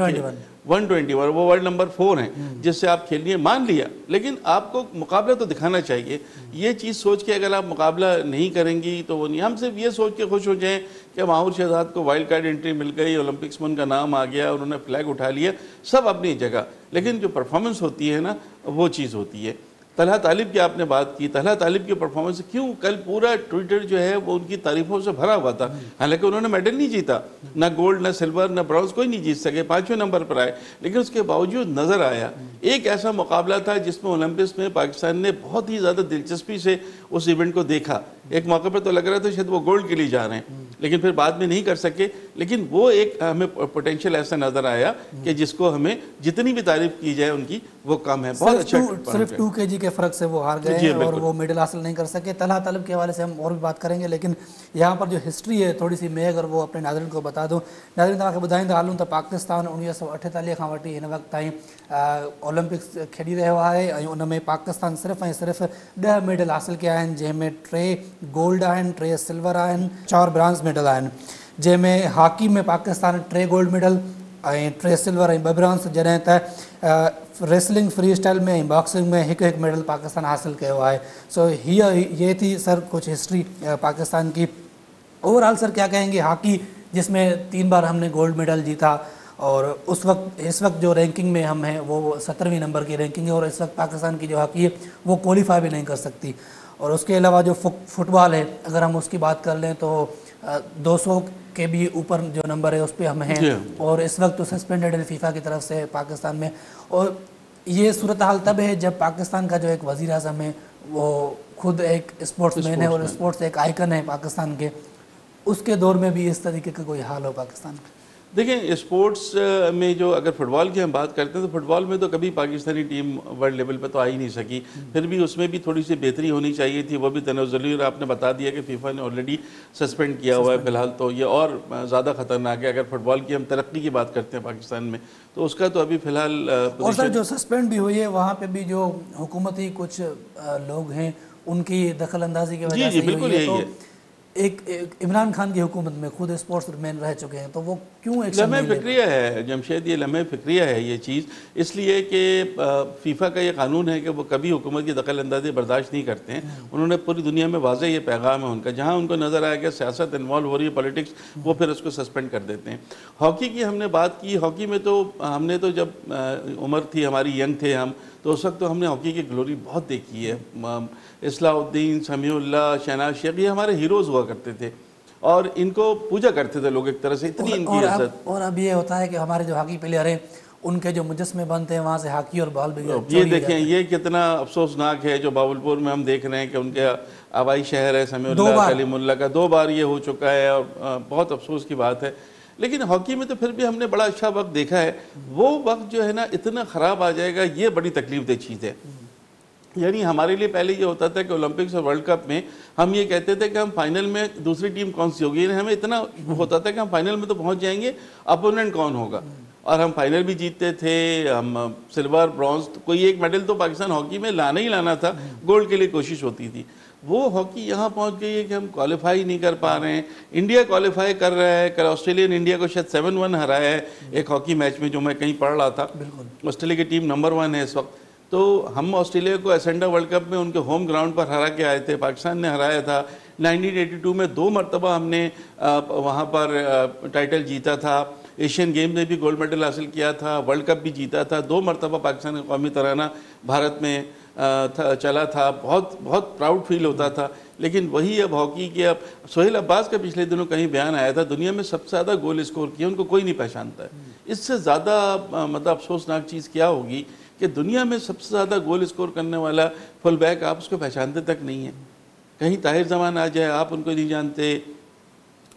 121 वो वर्ल्ड नंबर 4 है जिससे आप खेलिए, मान लिया। लेकिन आपको मुकाबला तो दिखाना चाहिए। ये चीज़ सोच के अगर आप मुकाबला नहीं करेंगी तो वो नहीं। हम सिर्फ ये सोच के खुश हो जाएं कि माहूर शहजाद को वाइल्ड कार्ड एंट्री मिल गई, ओलंपिक्स में उनका नाम आ गया, उन्होंने फ्लैग उठा लिया, सब अपनी जगह। लेकिन जो परफॉर्मेंस होती है ना, वो चीज़ होती है। तलहा तालिब की आपने बात की, तलहा तालिब की परफॉर्मेंस क्यों, कल पूरा ट्विटर जो है वो उनकी तारीफों से भरा हुआ था। हालांकि उन्होंने मेडल नहीं जीता, ना गोल्ड, ना सिल्वर, ना ब्रॉन्ज, कोई नहीं जीत सके, 5वें नंबर पर आए। लेकिन उसके बावजूद नज़र आया एक ऐसा मुकाबला था जिसमें ओलंपिक्स में पाकिस्तान ने बहुत ही ज़्यादा दिलचस्पी से उस इवेंट को देखा। एक मौके पर तो लग रहा था शायद वो गोल्ड के लिए जा रहे हैं, लेकिन फिर बाद में नहीं कर सके। लेकिन वो एक हमें पोटेंशियल ऐसा नज़र आया कि जिसको हमें जितनी भी तारीफ की जाए उनकी वो कम है। बहुत अच्छा, सिर्फ 2 kg के फ़र्क से वो हार गए और वो मेडल हासिल नहीं कर सके। तलहा तालिब के हवाले से हम और भी बात करेंगे, लेकिन यहाँ पर जो हिस्ट्री है थोड़ी सी मैं अगर वो अपने नाज़रीन को बता दूँ। नाज़रीन तव्हांखे ॿुधाईंदा हलूं त पाकिस्तान 1948 खां वठी हिन वक़्त ताईं ओलंपिक्स खेॾी रहियो आहे ऐं उन में पाकिस्तान सिर्फ़ु ऐं सिर्फ़ु 10 मेडल हासिल कया आहिनि, जंहिंमें 3 गोल्ड आहिनि, 3 सिल्वर आहिनि, 4 ब्रांज़ मेडल आहिनि, जंहिंमें हॉकी में पाकिस्तान 3 गोल्ड मेडल ऐं 3 सिल्वर ऐं 2 ब्रांज़, जॾहिं त रेसलिंग फ्री स्टाइल में ऐं बॉक्सिंग में हिकु हिकु मेडल पाकिस्तान हासिल कयो आहे। सो ये थी सर कुछ हिस्ट्री पाकिस्तान की। ओवरऑल सर क्या कहेंगे हॉकी, जिसमें 3 बार हमने गोल्ड मेडल जीता और इस वक्त जो रैंकिंग में हम हैं वो 17वीं नंबर की रैंकिंग है, और इस वक्त पाकिस्तान की जो हॉकी है वो क्वालिफाई भी नहीं कर सकती। और उसके अलावा जो फुटबॉल है, अगर हम उसकी बात कर लें तो 200 के भी ऊपर जो नंबर है उस पर हम हैं, और इस वक्त तो सस्पेंडेड है फीफा की तरफ से पाकिस्तान में। और ये सूरत हाल तब है जब पाकिस्तान का जो एक वज़ीर आज़म है वो खुद एक स्पोर्ट्समैन है और स्पोर्ट्स एक आइकन है पाकिस्तान के, उसके दौर में भी इस तरीके का कोई हाल हो पाकिस्तान का। देखिए स्पोर्ट्स में जो अगर फुटबॉल की हम बात करते हैं तो फुटबॉल में तो कभी पाकिस्तानी टीम वर्ल्ड लेवल पे तो आ ही नहीं सकी, फिर भी उसमें भी थोड़ी सी बेहतरी होनी चाहिए थी, वो भी तनज़्ज़ुली। और आपने बता दिया कि फीफा ने ऑलरेडी सस्पेंड किया हुआ है फिलहाल, तो ये और ज़्यादा ख़तरनाक है। अगर फुटबॉल की हम तरक्की की बात करते हैं पाकिस्तान में तो उसका तो अभी फ़िलहाल और सर जो सस्पेंड भी हुई है वहाँ पर भी जो हुकूमती कुछ लोग हैं उनकी दखल अंदाजी की वजह से बिल्कुल यही है। एक इमरान खान की हुकूमत में खुद स्पोर्ट्स मैन रह चुके हैं, तो वो क्यों एक्शन नहीं लेते? लम्हे फिक्रिया है जमशेद, ये लम्हे फिक्रिया है ये चीज़, इसलिए कि फीफा का ये कानून है कि वो कभी हुकूमत की दखल अंदाजी बर्दाश्त नहीं करते हैं। उन्होंने पूरी दुनिया में वाज़ेह ये पैगाम है उनका, जहाँ उनको नज़र आया कि सियासत इन्वॉल्व हो रही है, पॉलिटिक्स, वो फिर उसको सस्पेंड कर देते हैं। हॉकी की हमने बात की, हॉकी में तो हमने तो जब उम्र थी हमारी, यंग थे हम, तो उस वक्त तो हमने हॉकी की ग्लोरी बहुत देखी है। इस्लाउद्दीन, समीउल्लाह, शहनाज शेख, ये हमारे हीरोज़ हुआ करते थे और इनको पूजा करते थे लोग एक तरह से, इतनी इनकी इज्जत। और अब ये होता है कि हमारे जो हॉकी प्लेयर हैं उनके जो मुजस्मे बनते हैं वहाँ से हॉकी और बॉल भी ये देखें, ये कितना अफसोसनाक है जो बावलपुर में हम देख रहे हैं कि उनके आबाई शहर है समीउल्लाह कलीमुल्लाह का 2 बार ये हो चुका है, और बहुत अफसोस की बात है। लेकिन हॉकी में तो फिर भी हमने बड़ा अच्छा वक्त देखा है। वो वक्त जो है ना इतना ख़राब आ जाएगा, ये बड़ी तकलीफ दह चीज़ है। यानी हमारे लिए पहले ये होता था कि ओलंपिक्स और वर्ल्ड कप में हम ये कहते थे कि हम फाइनल में दूसरी टीम कौन सी होगी, हमें इतना होता था कि हम फाइनल में तो पहुंच जाएंगे, अपोनेंट कौन होगा, और हम फाइनल भी जीतते थे। हम सिल्वर, ब्रॉन्ज, कोई एक मेडल तो पाकिस्तान हॉकी में लाना ही लाना था, गोल्ड के लिए कोशिश होती थी। वो हॉकी यहाँ पहुँच गई है कि हम क्वालिफाई नहीं कर पा रहे हैं। इंडिया क्वालिफाई कर रहा है, कल ऑस्ट्रेलिया ने इंडिया को शायद 7-1 हराया है एक हॉकी मैच में, जो मैं कहीं पढ़ रहा था। ऑस्ट्रेलिया की टीम नंबर 1 है इस वक्त। तो हम ऑस्ट्रेलिया को एसेंडा वर्ल्ड कप में उनके होम ग्राउंड पर हरा के आए थे, पाकिस्तान ने हराया था। 1982 में 2 मरतबा हमने वहाँ पर टाइटल जीता था। एशियन गेम में भी गोल्ड मेडल हासिल किया था, वर्ल्ड कप भी जीता था। 2 मरतबा पाकिस्तान का कौमी तराना भारत में चला था, बहुत बहुत प्राउड फील होता था। लेकिन वही अब हॉकी के, अब सोहेल अब्बास का पिछले दिनों कहीं बयान आया था, दुनिया में सबसे ज़्यादा गोल स्कोर किया उनको कोई नहीं पहचानता है। इससे ज़्यादा मतलब अफसोसनाक चीज़ क्या होगी कि दुनिया में सबसे ज़्यादा गोल स्कोर करने वाला फुल बैक आप उसको पहचानते तक नहीं है। कहीं ताहिर जमान आ जाए आप उनको नहीं जानते,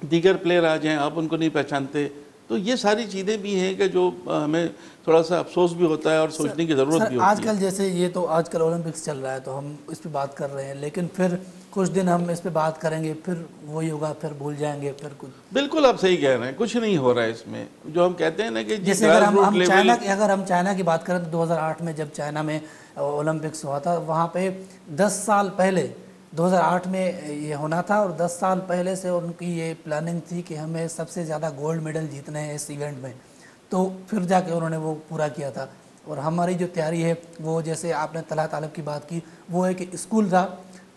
दीगर प्लेयर आ जाएं आप उनको नहीं पहचानते। तो ये सारी चीज़ें भी हैं कि जो हमें थोड़ा सा अफसोस भी होता है और सोचने की ज़रूरत भी होती है। आजकल जैसे ये तो आजकल ओलंपिक्स चल रहा है तो हम इस पर बात कर रहे हैं, लेकिन फिर कुछ दिन हम इस पे बात करेंगे, फिर वही होगा, फिर भूल जाएंगे, फिर कुछ। बिल्कुल आप सही कह रहे हैं, कुछ नहीं हो रहा है इसमें। जो हम कहते हैं ना कि जैसे अगर हम चाइना की बात करें तो 2008 में जब चाइना में ओलंपिक्स हुआ था, वहाँ पे 10 साल पहले 2008 में ये होना था, और 10 साल पहले से उनकी ये प्लानिंग थी कि हमें सबसे ज़्यादा गोल्ड मेडल जीतने हैं इस इवेंट में। तो फिर जाके उन्होंने वो पूरा किया था। और हमारी जो तैयारी है वो, जैसे आपने तलहा तालब की बात की, वो है कि स्कूल था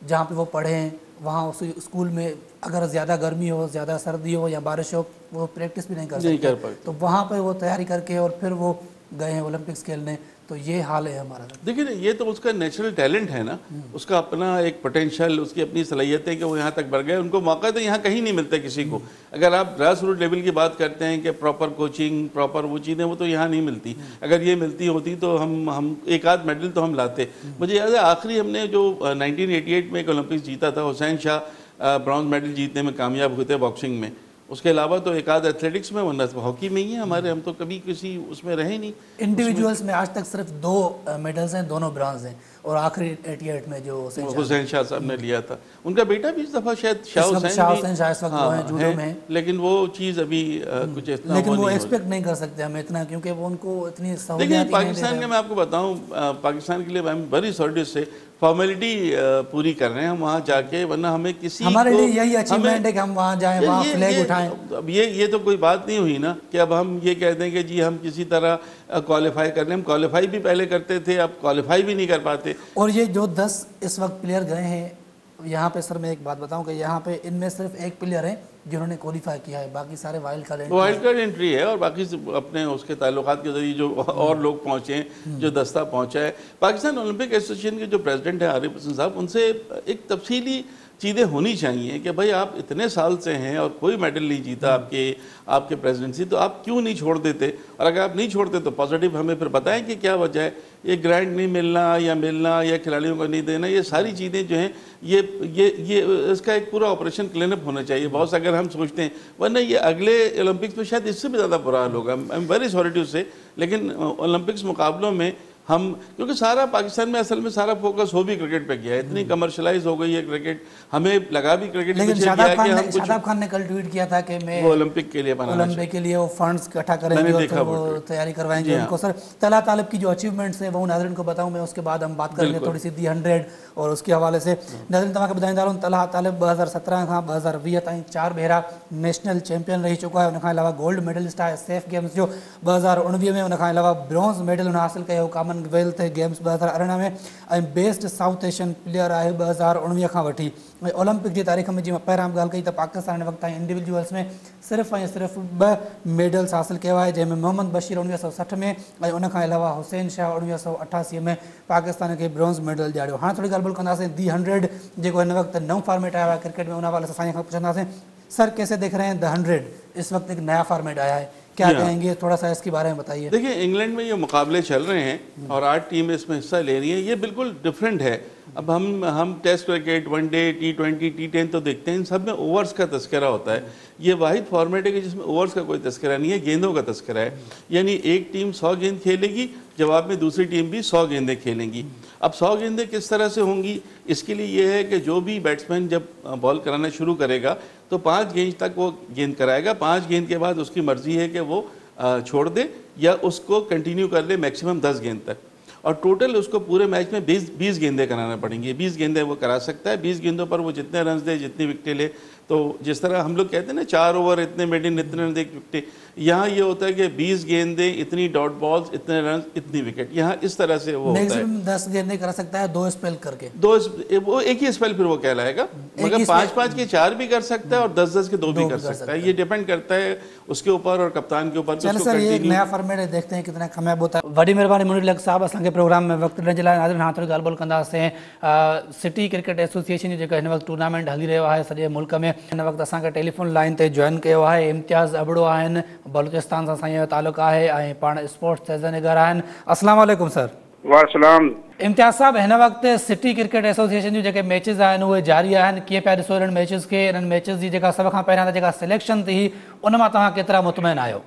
जहाँ पे वो पढ़े हैं, वहाँ उस स्कूल में अगर ज़्यादा गर्मी हो, ज़्यादा सर्दी हो या बारिश हो, वो प्रैक्टिस भी नहीं कर सकते। तो वहाँ पे वो तैयारी करके और फिर वो गए हैं ओलंपिक्स खेलने। तो ये हाल है हमारा। देखिए ये तो उसका नेचुरल टैलेंट है ना, उसका अपना एक पोटेंशियल, उसकी अपनी सलाहियतें कि वो यहाँ तक बढ़ गए। उनको मौका तो यहाँ कहीं नहीं मिलता किसी को। अगर आप ग्रास रूट लेवल की बात करते हैं कि प्रॉपर कोचिंग, प्रॉपर वो चीज़ें, वो तो यहाँ नहीं मिलती। अगर ये मिलती होती तो हम एक आध मेडल तो हम लाते। मुझे याद है आखिरी हमने जो 1988 में एक ओलंपिक्स जीता था, हुसैन शाह ब्रॉन्ज मेडल जीतने में कामयाब हुए थे बॉक्सिंग में। उसके अलावा तो एक आध एथलेटिक्स में, वरना हॉकी में ही है हमारे। हम तो कभी किसी उसमें रहे नहीं। इंडिविजुअल्स में आज तक सिर्फ 2 मेडल्स हैं, दोनों ब्रॉन्ज हैं। और आखिरी 88 में जो हुसैन शाह साहब ने लिया था। उनका बेटा भी इस दफ़ा शायद शाह हुसैन शाह इस वक्त वो हैं जूडो में, लेकिन वो चीज़ अभी कुछ इतना लेकिन वो एक्सपेक्ट नहीं कर सकते हम इतना, क्योंकि वो उनको इतनी सहूलियत देखिए पाकिस्तान के, मैं आपको बताऊं, पाकिस्तान के लिए I am very sorry to say formality पूरी कर रहे हैं हम वहाँ जाके, वरना हमें किसी हमारे लिए यही अचीवमेंट है कि हम वहाँ जाएं, वहाँ फ्लैग उठाएं। अब ये तो कोई बात नहीं हुई ना कि अब हम ये कह दें कि जी हम किसी तरह क्वालिफाई कर लें। हम क्वालिफाई भी पहले करते थे, अब क्वालिफाई भी नहीं कर पाते। और ये जो 10 इस वक्त प्लेयर गए हैं यहाँ पे, सर मैं एक बात बताऊं कि यहाँ पे इनमें सिर्फ एक प्लेयर है जिन्होंने क्वालिफाई किया है, बाकी सारे वाइल्ड कार्ड एंट्री है और बाकी अपने उसके ताल्लुकात के जरिए जो और लोग पहुँचे हैं, जो दस्ता पहुँचा है। पाकिस्तान ओलंपिक एसोसिएशन के जो प्रेसिडेंट है आरिफ हसन साहब, उनसे एक तफसीली चीज़ें होनी चाहिए कि भाई आप इतने साल से हैं और कोई मेडल नहीं जीता आपके प्रेसिडेंसी, तो आप क्यों नहीं छोड़ देते? और अगर आप नहीं छोड़ते तो पॉजिटिव हमें फिर बताएं कि क्या वजह है। ये ग्रांट नहीं मिलना या खिलाड़ियों को नहीं देना, ये सारी चीज़ें जो हैं ये इसका एक पूरा ऑपरेशन क्लीनअप होना चाहिए बहुत, अगर हम सोचते हैं, वरना ये अगले ओलंपिक्स में शायद इससे भी ज़्यादा बुरा हाल होगा। I am very sorry to say, लेकिन ओलंपिक्स मुकाबलों में हम, क्योंकि सारा पाकिस्तान में असल में सारा फोकस हो भी क्रिकेट पे गया है, इतनी कमर्शलाइज हो गई है क्रिकेट, हमें लगा भी क्रिकेट। लेकिन शादाब खान ने कल ट्वीट किया था कि मैं ओलंपिक के लिए वो फंड्स इकट्ठा करेंगे और वो तैयारी करवाएंगे उनको। सर तला तालिब की जो अचीवमेंट्स हैं वो नाज़रीन को बताऊं मैं, उसके बाद हम बात करेंगे थोड़ी सी दी 100 और उसके हवाले से। नाज़रीन तव्हांखे ॿुधाईंदा रहूं, तला तालिब 2017 खां 2020 ताईं 4 भेरा नेशनल चैंपियन रही चुको है। उनखां अलावा गोल्ड मेडलिस्ट आहे सेफ गेम्स जो 2019 में, उनखां अलावा ब्रॉन्ज मेडल हुन हासिल कयो कॉमनवेल्थ गेम्स 2018 में, ऐं बेस्ट साउथ एशियन प्लेयर आहे 2019 खां वठी। ओलंपिक की तारीख़ में जीअं पहिरां ॻाल्हि कई त पाकिस्तान वक़्त ताईं इंडिविजुअल्स में सिर्फ़ु ऐं सिर्फ़ु 2 मेडल्स हासिल कयो आहे, जंहिंमें मोहम्मद बशीर 1960 में ऐं उनखां अलावा हुसैन शाह 1988 में पाकिस्तान खे ब्रॉन्ज मेडल ॾियारियो। हाणे थोरी ॻाल्हि ॿोल कंदासीं दी 100 जेको हिन वक़्तु नओं फॉर्मेट आयो आहे क्रिकेट में, उन हवाले सां साईं खां पुछंदासीं। सर कैसे देख रहे हैं द 100? इस वक्त एक नया फॉर्मेट आया है, क्या कहेंगे, थोड़ा सा इसके बारे में बताइए। देखिए इंग्लैंड में ये मुकाबले चल रहे हैं और 8 टीमें इसमें हिस्सा ले रही हैं, ये बिल्कुल डिफरेंट है। अब हम test cricket, one day, T20, T10 तो देखते हैं, इन सब में ओवर्स का तस्करा होता है। ये वाहिद फॉर्मेट है कि जिसमें ओवर्स का कोई तस्करा नहीं है, गेंदों का तस्करा है। यानी एक टीम 100 गेंद खेलेगी, जवाब में दूसरी टीम भी 100 गेंदें खेलेंगी। अब 100 गेंदें किस तरह से होंगी, इसके लिए ये है कि जो भी बैट्समैन जब बॉल कराना शुरू करेगा तो 5 गेंद तक वो गेंद कराएगा। 5 गेंद के बाद उसकी मर्जी है कि वो छोड़ दे या उसको कंटिन्यू कर ले मैक्सिमम 10 गेंद तक, और टोटल उसको पूरे मैच में 20 गेंदें कराना पड़ेंगी। 20 गेंदें वो करा सकता है। 20 गेंदों पर वो जितने रन दे, जितनी विकटें ले, तो जिस तरह हम लोग कहते हैं ना 4 ओवर इतने मेडन, इतने रन, विकटें, यहाँ ये होता है कि 20 गेंदें, इतनी डॉट बॉल्स, इतने रन, इतनी विकेट, यहाँ इस तरह से वो होता है। 10 गेंदें कर सकता है 2 स्पेल करके, वो एक ही स्पेल फिर वो कहलाएगा, मगर 5-5 के 4 भी कर सकता है और 10-10 के 2 भी कर सकता है। ये डिपेंड करता है उसके ऊपर और कप्तान के ऊपर। चलो सर, ये नया फॉर्मेट है, देखते हैं कितना कामयाब होता है। वॾी महिरबानी मुनीर लग साहब, असांखे प्रोग्राम में वक्त ॾियण जे लाइ। नाज़रीन हाणे थोरी ॻाल्हि ॿोल कंदासीं। सिटी क्रिकेट एसोसिएशन जो जेको हिन वक़्तु टूर्नामेंट हली रहियो आहे सॼे मुल्क में, हिन वक़्तु असांखे टेलीफोन लाइन ते जॉइन कयो आहे इम्तियाज़ अबड़ो आहिनि, बलूचिस्तान सां असांजो तालुक़ु आहे ऐं पाण स्पोर्ट्स सेज़निगर आहिनि। अस्सलाम वालेकुम सर। वालेकुम। इम्तियाज़ साहब, हिन वक़्तु सिटी क्रिकेट एसोसिएशन जूं जेके मैचिस आहिनि उहे जारी आहिनि, कीअं पिया ॾिसो इन्हनि मैचिस खे? इन्हनि मैचिस जी जेका सभ खां पहिरियां त जेका सिलेक्शन थी उन मां तव्हां केतिरा मुतमइन आहियो?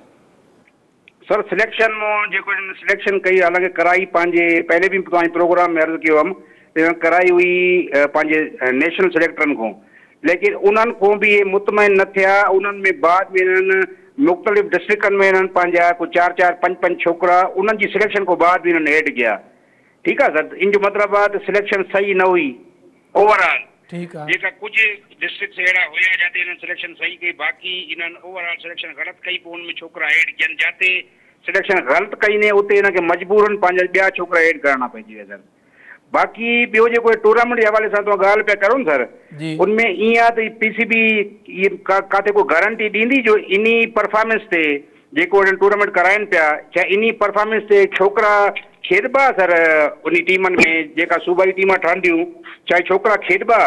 सर सिलेक्शन जेको सिलेक्शन कई, हालांकि कराई पंहिंजे पहले भी तव्हांजे प्रोग्राम में अर्ज़ु कयो हुअमि, कराई हुई पंहिंजे नेशनल सिलेक्टरनि खां, लेकिन उन्हनि खां बि मुतमइन न थिया। उन्हनि में बाद में इन्हनि मुख़्तलिफ़ डिस्ट्रिक्टनि में इन्हनि पंहिंजा को 4-4, 5-5 छोकिरा उन्हनि जी सिलेक्शन खां बाद बि इन्हनि ऐड कया। ठीकु आहे सर, इन जो मतिलबु आहे त सिलेक्शन सही न हुई ओवरऑल। ठीकु आहे, जेका कुझु डिस्ट्रिक्ट अहिड़ा हुया जिते इन्हनि सिलेक्शन सही कई, बाक़ी इन्हनि ओवरऑल सिलेक्शन ग़लति कई, पोइ उनमें छोकिरा ऐड कयनि। जिते सिलेक्शन ग़लति कई ने उते हिनखे मजबूरन पंहिंजा ॿिया छोकिरा ऐड करणा पइजी विया सर। बाक़ी ॿियो जेको टूर्नामेंट जे हवाले सां तव्हां ॻाल्हि पिया करो न सर, उनमें ईअं आहे त PCB इहे काथे को गारंटी ॾींदी जो इन्ही परफॉर्मेंस ते जेको हिननि टूर्नामेंट कराइनि पिया, छा इन्ही परफॉर्मेंस ते छोकिरा खेॾिबा सर? उन टीमनि में जेका सूबाई टीमां ठहंदियूं, चाहे छोकिरा खेॾिबा?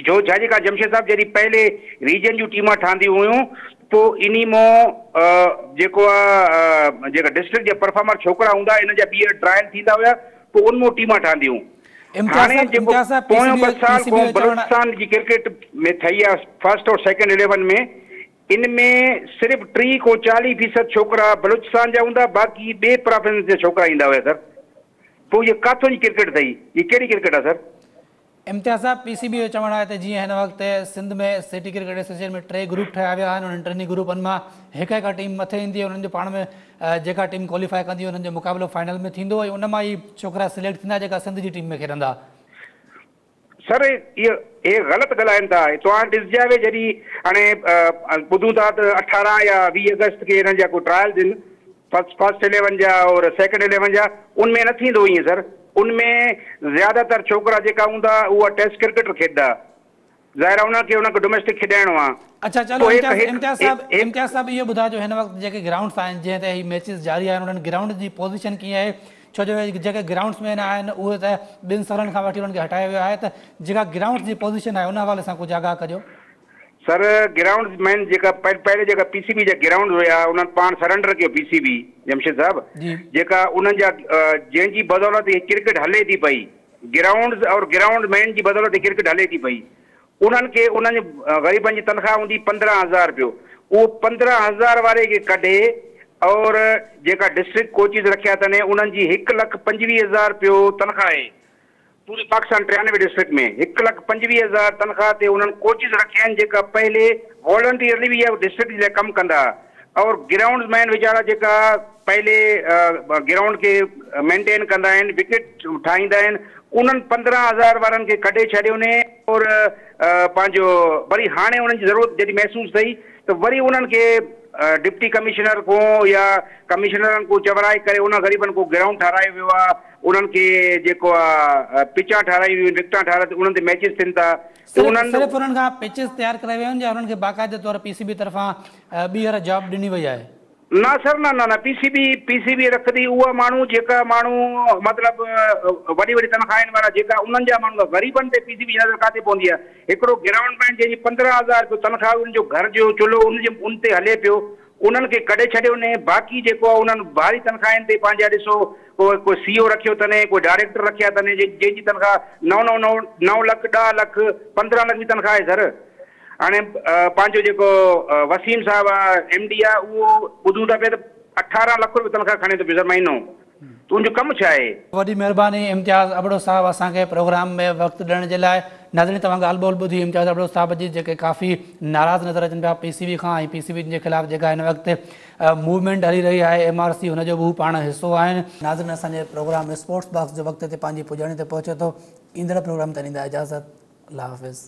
जो छा जेका जमशेद साहब जॾहिं पहले रीजन जूं टीमां ठहंदियूं हुयूं, पोइ इन मां जेको आहे जेका डिस्ट्रिक्ट जा परफॉर्मर छोकिरा हूंदा, इन जा ॿीहर ट्रायल थींदा हुया, पोइ उन मां टीमां ठहंदियूं। हाणे जेको पोयों 2 साल खां बलूचिस्तान जी क्रिकेट में ठही आहे फर्स्ट और सेकंड 11 में, इनमें सिर्फ़ु 30 खां 40% छोकिरा बलूचिस्तान जा हूंदा, बाक़ी ॿिए प्रोविंस जा छोकिरा ईंदा हुया सर। पोइ इहा काथों जी क्रिकेट अथई, हीअ कहिड़ी क्रिकेट आहे सर? इम्तियाज़ साहब PCB जो चवणु आहे त जीअं हिन वक़्तु सिंध में सिटी क्रिकेट एसोसिएशन में 3 ग्रुप ठहिया विया आहिनि, उन्हनि टिनी ग्रुपनि मां हिकु टीम मथे ईंदी आहे, उन्हनि जो पाण में जेका टीम क्वालिफाई कंदी उन्हनि जो मुक़ाबिलो फाइनल में थींदो ऐं उन मां ई छोकिरा सिलेक्ट थींदा जेका सिंध जी टीम में खेॾंदा। सर इहे ग़लति ॻाल्हाइनि था। तव्हां ॾिसजा वे जॾहिं हाणे ॿुधूं था त 18 या 20 अगस्त खे हिननि जा को ट्रायल थियनि फर्स्ट 11 जा और सेकेंड 11 जा, उनमें न थींदो ईअं सर। उनमें ज़्यादातर छोकिरा जेका हूंदा उहा टेस्ट क्रिकेट खेॾंदा, ज़ाहिर आहे उनखे डोमेस्टिक खेॾाइणो आहे। अच्छा चलो इम्तियाज़ साहब इहो ॿुधाइजो हिन वक़्तु जेके ग्राउंड्स आहिनि जंहिं ते हीअ मैचिस जारी आहिनि उन्हनि ग्राउंड जी पोज़ीशन कीअं आहे? छो जो जेके ग्राउंड्स में आहिनि उहे त 2 सालनि खां वठी उन्हनि खे हटायो वियो आहे, त जेका ग्राउंड्स जी पोज़ीशन आहे उन हवाले सां कुझु आगाह कजो। सर ग्राउंड मैन जेका पहले जेका PCB जा ग्राउंड हुया उन्हनि पाण सरेंडर कयो PCB जमशेद साहब, जेका उन्हनि जा जंहिंजी बदौलत क्रिकेट हले थी पई, ग्राउंड और ग्राउंड मैन जी बदौलत क्रिकेट हले थी पई, उन्हनि खे उन्हनि ग़रीबनि जी तनख़्वाह हूंदी 15,000 रुपयो, उहो 15,000 वारे खे कढे और जेका डिस्ट्रिक्ट कोचिस रखिया अथनि उन्हनि जी 1,25,000 रुपयो तनख़्वाह आहे पूरे पाकिस्तान 93 डिस्ट्रिक्ट में। 1,25,000 तनख़्वाह ते उन्हनि कोचिस रखिया आहिनि जेका पहले वॉलंटियरली बि इहा डिस्ट्रिक्ट जे लाइ कमु कंदा, और ग्राउंड मैन वीचारा जेका पहले ग्राउंड के मेंटेन कंदा आहिनि, विकेट ठाहींदा आहिनि, उन्हनि 15,000 वारनि खे कढे छॾियो ने और पंहिंजो वरी हाणे उन्हनि जी ज़रूरत जॾहिं महसूसु थी त वरी उन्हनि खे डिप्टी कमिश्नर को या कमिश्नरनि को चवराए करे उन ग़रीबनि को ग्राउंड ठारायो वियो आहे, उन्हनि खे जेको आहे पिचां ठाराई वियूं, विकटां ठाराए उन्हनि ते मैचिस थियनि था। सिर्फ़ु उन्हनि खां पिचिस तयारु कराए विया आहिनि या उन्हनि खे बाक़ाइदे तौर PCB तरफ़ां ॿीहर जॉब ॾिनी वई आहे? न सर न PCB रखंदी उहा माण्हू जेका माण्हू मतिलबु वॾी वॾी तनख़्वाहनि वारा जेका उन्हनि जा माण्हू ग़रीबनि ते PCB नज़र काथे पवंदी आहे। हिकिड़ो ग्राउंड मैन जंहिंजी 15,000 रुपयो तनख़्वाह उनजो घर जो चुल्हो उन ते हले पियो, उन्हनि खे कढे छॾियो ने बाक़ी जेको आहे उन्हनि भारी तनख़्वाहनि ते पंहिंजा ॾिसो कोई CO रखियो अथनि, कोई डायरेक्टर रखिया अथनि जंहिंजी तनख़्वाह 9 लाख 10 लाख 15 लाख जी तनख़्वाह आहे सर। हाणे पंहिंजो जेको वसीम साहब आहे MD आहे, उहो ॿुधूं था पिया त 18 लाख रुपयो तनख़्वाह खणे थो पियो सर महीनो, त उनजो कमु छा आहे? वॾी महिरबानी इम्तियाज़ अबड़ो साहब असांखे प्रोग्राम में वक़्तु ॾियण जे लाइ। नाज़रीन तव्हां ॻाल्हि ॿोल ॿुधी इम्तियाज़ अबड़ो साहब जी जेके काफ़ी नाराज़ नज़र अचनि पिया PCB खां, ऐं PCB जे ख़िलाफ़ु जेका हिन वक़्तु मूवमेंट हली रही आहे MRC हुनजो बि हू पाण हिसो आहिनि। नाज़रीन असांजे प्रोग्राम स्पोर्ट्स बॉक्स जो वक़्त ते पंहिंजी पुॼाणी ते पहुचे थो। ईंदड़ प्रोग्राम ते ॾींदा इजाज़त। अल्लाह हाफ़िज़।